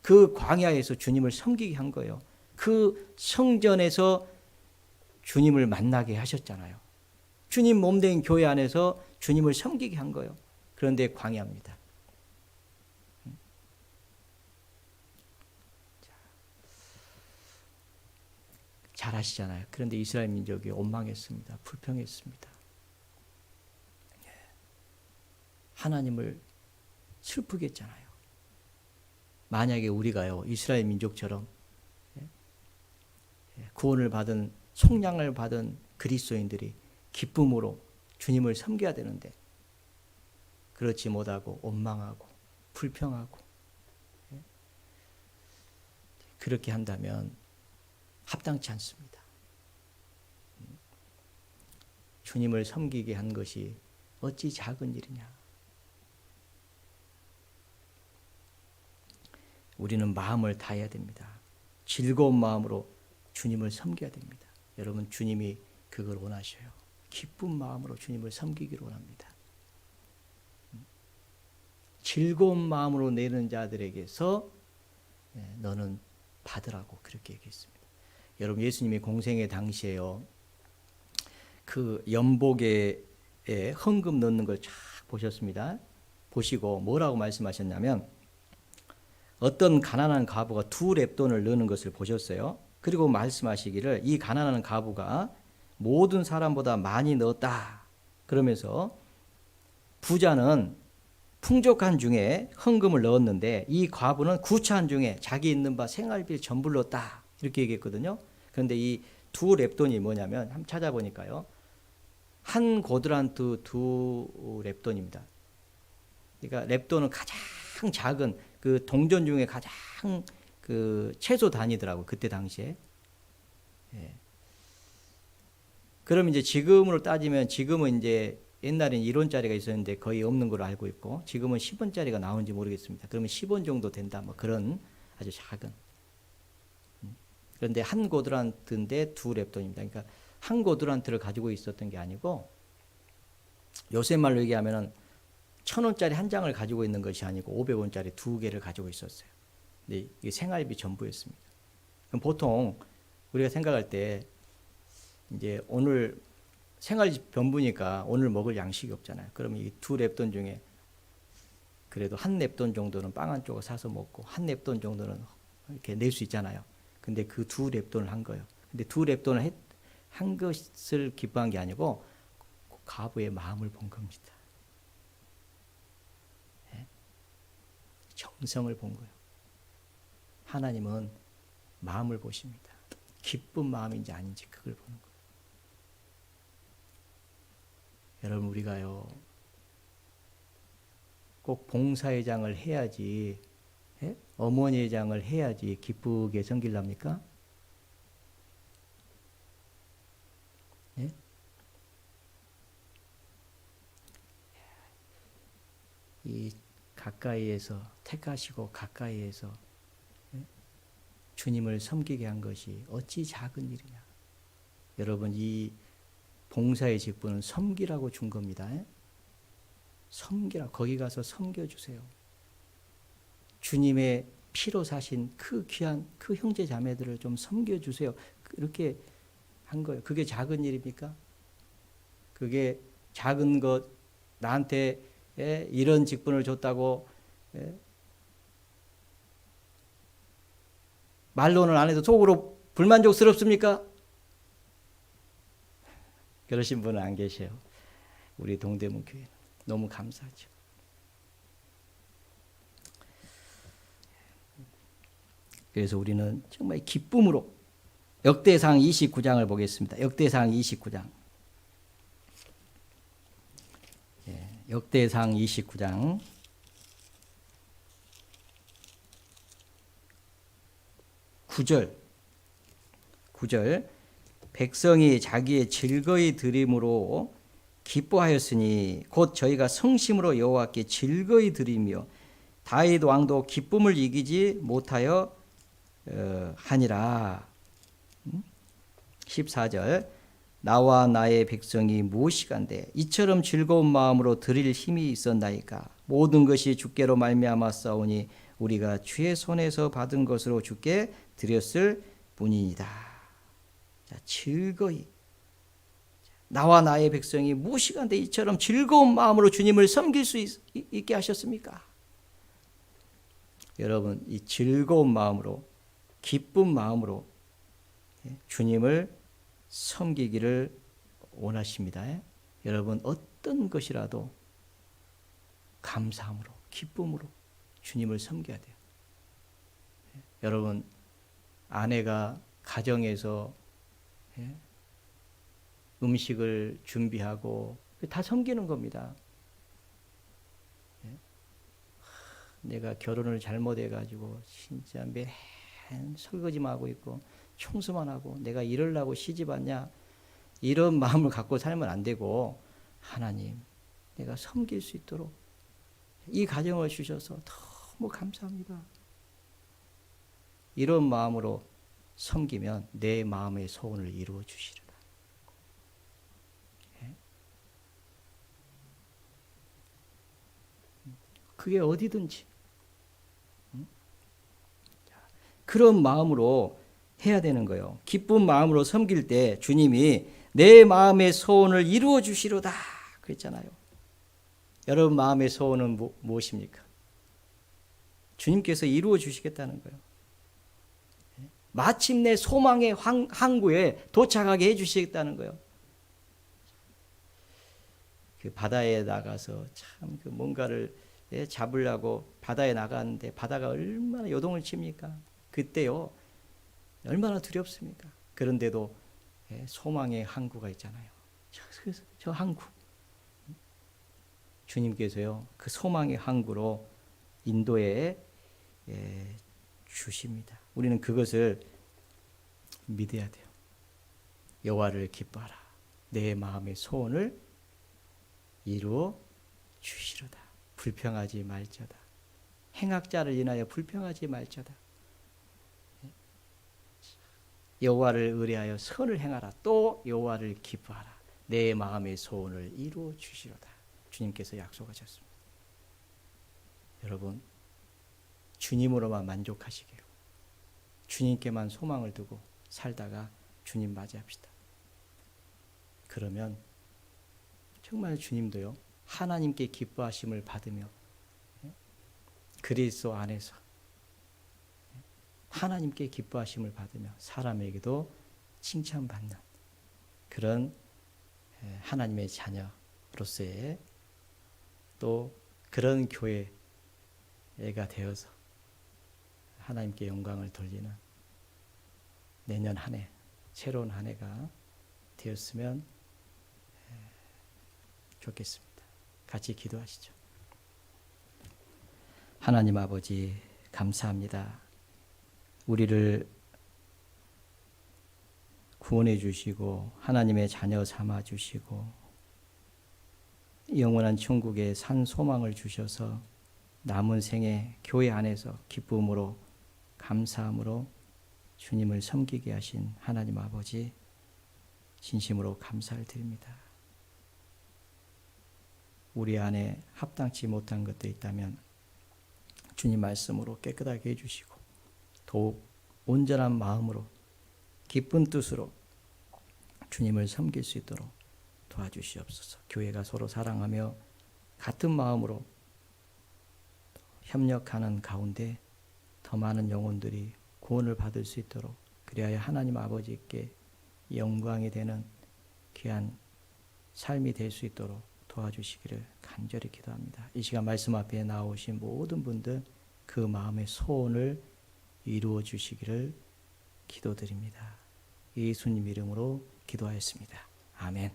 그 광야에서 주님을 섬기게 한 거예요. 그 성전에서 주님을 만나게 하셨잖아요. 주님 몸된 교회 안에서 주님을 섬기게 한 거예요. 그런데 광야입니다. 잘 아시잖아요. 그런데 이스라엘 민족이 원망했습니다. 불평했습니다. 하나님을 슬프게 했잖아요. 만약에 우리가요, 이스라엘 민족처럼 구원을 받은, 속량을 받은 그리스도인들이 기쁨으로 주님을 섬겨야 되는데 그렇지 못하고 원망하고 불평하고 그렇게 한다면 합당치 않습니다. 주님을 섬기게 한 것이 어찌 작은 일이냐. 우리는 마음을 다해야 됩니다. 즐거운 마음으로 주님을 섬겨야 됩니다. 여러분, 주님이 그걸 원하셔요. 기쁜 마음으로 주님을 섬기기를 원합니다. 즐거운 마음으로 내는 자들에게서 너는 받으라고 그렇게 얘기했습니다. 여러분, 예수님이 공생의 당시에요, 그 연복에 헌금 넣는 걸 쫙 보셨습니다. 보시고 뭐라고 말씀하셨냐면, 어떤 가난한 과부가 2렙돈을 넣는 것을 보셨어요. 그리고 말씀하시기를, 이 가난한 과부가 모든 사람보다 많이 넣었다. 그러면서 부자는 풍족한 중에 헌금을 넣었는데 이 과부는 구차한 중에 자기 있는 바 생활비를 전부 넣었다. 이렇게 얘기했거든요. 그런데 이 2렙돈이 뭐냐면 한번 찾아보니까요, 한 고드란트 2렙돈입니다. 그러니까 렙돈은 가장 작은, 그 동전 중에 가장 그 최소 단위더라고, 그때 당시에. 그럼 이제 지금으로 따지면, 지금은 이제 옛날엔 1원짜리가 있었는데 거의 없는 걸로 알고 있고, 지금은 10원짜리가 나오는지 모르겠습니다. 그러면 10원 정도 된다, 뭐 그런 아주 작은. 그런데 한 고드란트인데 2렙돈입니다. 그러니까 한 고드란트를 가지고 있었던 게 아니고, 요새 말로 얘기하면은 1,000원짜리 한 장을 가지고 있는 것이 아니고 500원짜리 2개를 가지고 있었어요. 근데 이게 생활비 전부였습니다. 그럼 보통 우리가 생각할 때 이제 오늘 생활비 전부니까 오늘 먹을 양식이 없잖아요. 그러면 이 2렙돈 중에 그래도 한 렙돈 정도는 빵 한 조각 사서 먹고 한 렙돈 정도는 이렇게 낼 수 있잖아요. 근데 그 2렙돈을 한 거예요. 근데 2렙돈을 한 것을 기뻐한 게 아니고 과부의 마음을 본 겁니다. 정성을 본 거예요. 하나님은 마음을 보십니다. 기쁜 마음인지 아닌지 그걸 보는 거예요. 여러분 우리가요 꼭 봉사회장을 해야지 예? 어머니회장을 해야지 기쁘게 섬길랍니까? 예? 이 가까이에서 택하시고 가까이에서 예? 주님을 섬기게 한 것이 어찌 작은 일이냐. 여러분 이 봉사의 직분은 섬기라고 준 겁니다. 예? 섬기라. 거기 가서 섬겨주세요. 주님의 피로 사신 그 귀한 그 형제 자매들을 좀 섬겨주세요. 그렇게 한 거예요. 그게 작은 일입니까? 그게 작은 것 나한테 이런 직분을 줬다고 말로는 안 해도 속으로 불만족스럽습니까? 그러신 분은 안 계세요. 우리 동대문 교회는 너무 감사하죠. 그래서 우리는 정말 기쁨으로 역대상 29장을 보겠습니다. 역대상 29장. 역대상 29장 9절 백성이 자기의 즐거이 드림으로 기뻐하였으니 곧 저희가 성심으로 여호와께 즐거이 드리며 다윗 왕도 기쁨을 이기지 못하여 하니라. 14절 나와 나의 백성이 무엇이간데 이처럼 즐거운 마음으로 드릴 힘이 있었나이까. 모든 것이 주께로 말미암아 싸우니 우리가 주의 손에서 받은 것으로 주께 드렸을 뿐이니이다. 자, 즐거이 나와 나의 백성이 무엇이간데 이처럼 즐거운 마음으로 주님을 섬길 수 있게 하셨습니까? 여러분 이 즐거운 마음으로 기쁜 마음으로 주님을 섬기기를 원하십니다. 여러분 어떤 것이라도 감사함으로 기쁨으로 주님을 섬겨야 돼요. 여러분 아내가 가정에서 음식을 준비하고 다 섬기는 겁니다. 내가 결혼을 잘못해가지고 진짜 맨 설거지만 하고 있고 청소만 하고 내가 이러려고 시집 왔냐 이런 마음을 갖고 살면 안 되고 하나님 내가 섬길 수 있도록 이 가정을 주셔서 너무 감사합니다. 이런 마음으로 섬기면 내 마음의 소원을 이루어 주시리라. 그게 어디든지 그런 마음으로 해야 되는 거예요. 기쁜 마음으로 섬길 때 주님이 내 마음의 소원을 이루어 주시로다 그랬잖아요. 여러분 마음의 소원은 무엇입니까? 주님께서 이루어 주시겠다는 거예요. 마침내 소망의 항구에 도착하게 해주시겠다는 거예요. 그 바다에 나가서 참 그 뭔가를 잡으려고 바다에 나갔는데 바다가 얼마나 요동을 칩니까? 그때요 얼마나 두렵습니까? 그런데도 소망의 항구가 있잖아요. 저 항구 주님께서요 그 소망의 항구로 인도해 주십니다. 우리는 그것을 믿어야 돼요. 여호와를 기뻐하라. 내 마음의 소원을 이루어 주시로다. 불평하지 말자다. 행악자를 인하여 불평하지 말자다. 여호와를 의뢰하여 선을 행하라. 또 여호와를 기뻐하라. 내 마음의 소원을 이루어 주시로다. 주님께서 약속하셨습니다. 여러분 주님으로만 만족하시기로 주님께만 소망을 두고 살다가 주님 맞이합시다. 그러면 정말 주님도요 하나님께 기뻐하심을 받으며 그리스도 안에서 하나님께 기뻐하심을 받으며 사람에게도 칭찬받는 그런 하나님의 자녀로서의 또 그런 교회가 되어서 하나님께 영광을 돌리는 내년 한 해 새로운 한 해가 되었으면 좋겠습니다. 같이 기도하시죠. 하나님 아버지 감사합니다. 우리를 구원해 주시고 하나님의 자녀 삼아 주시고 영원한 천국의 산 소망을 주셔서 남은 생에 교회 안에서 기쁨으로 감사함으로 주님을 섬기게 하신 하나님 아버지 진심으로 감사를 드립니다. 우리 안에 합당치 못한 것도 있다면 주님 말씀으로 깨끗하게 해주시고 더욱 온전한 마음으로 기쁜 뜻으로 주님을 섬길 수 있도록 도와주시옵소서. 교회가 서로 사랑하며 같은 마음으로 협력하는 가운데 더 많은 영혼들이 구원을 받을 수 있도록 그리하여 하나님 아버지께 영광이 되는 귀한 삶이 될 수 있도록 도와주시기를 간절히 기도합니다. 이 시간 말씀 앞에 나오신 모든 분들 그 마음의 소원을 이루어 주시기를 기도드립니다. 예수님 이름으로 기도하였습니다. 아멘.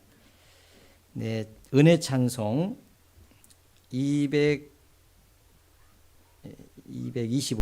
네, 은혜 찬송 225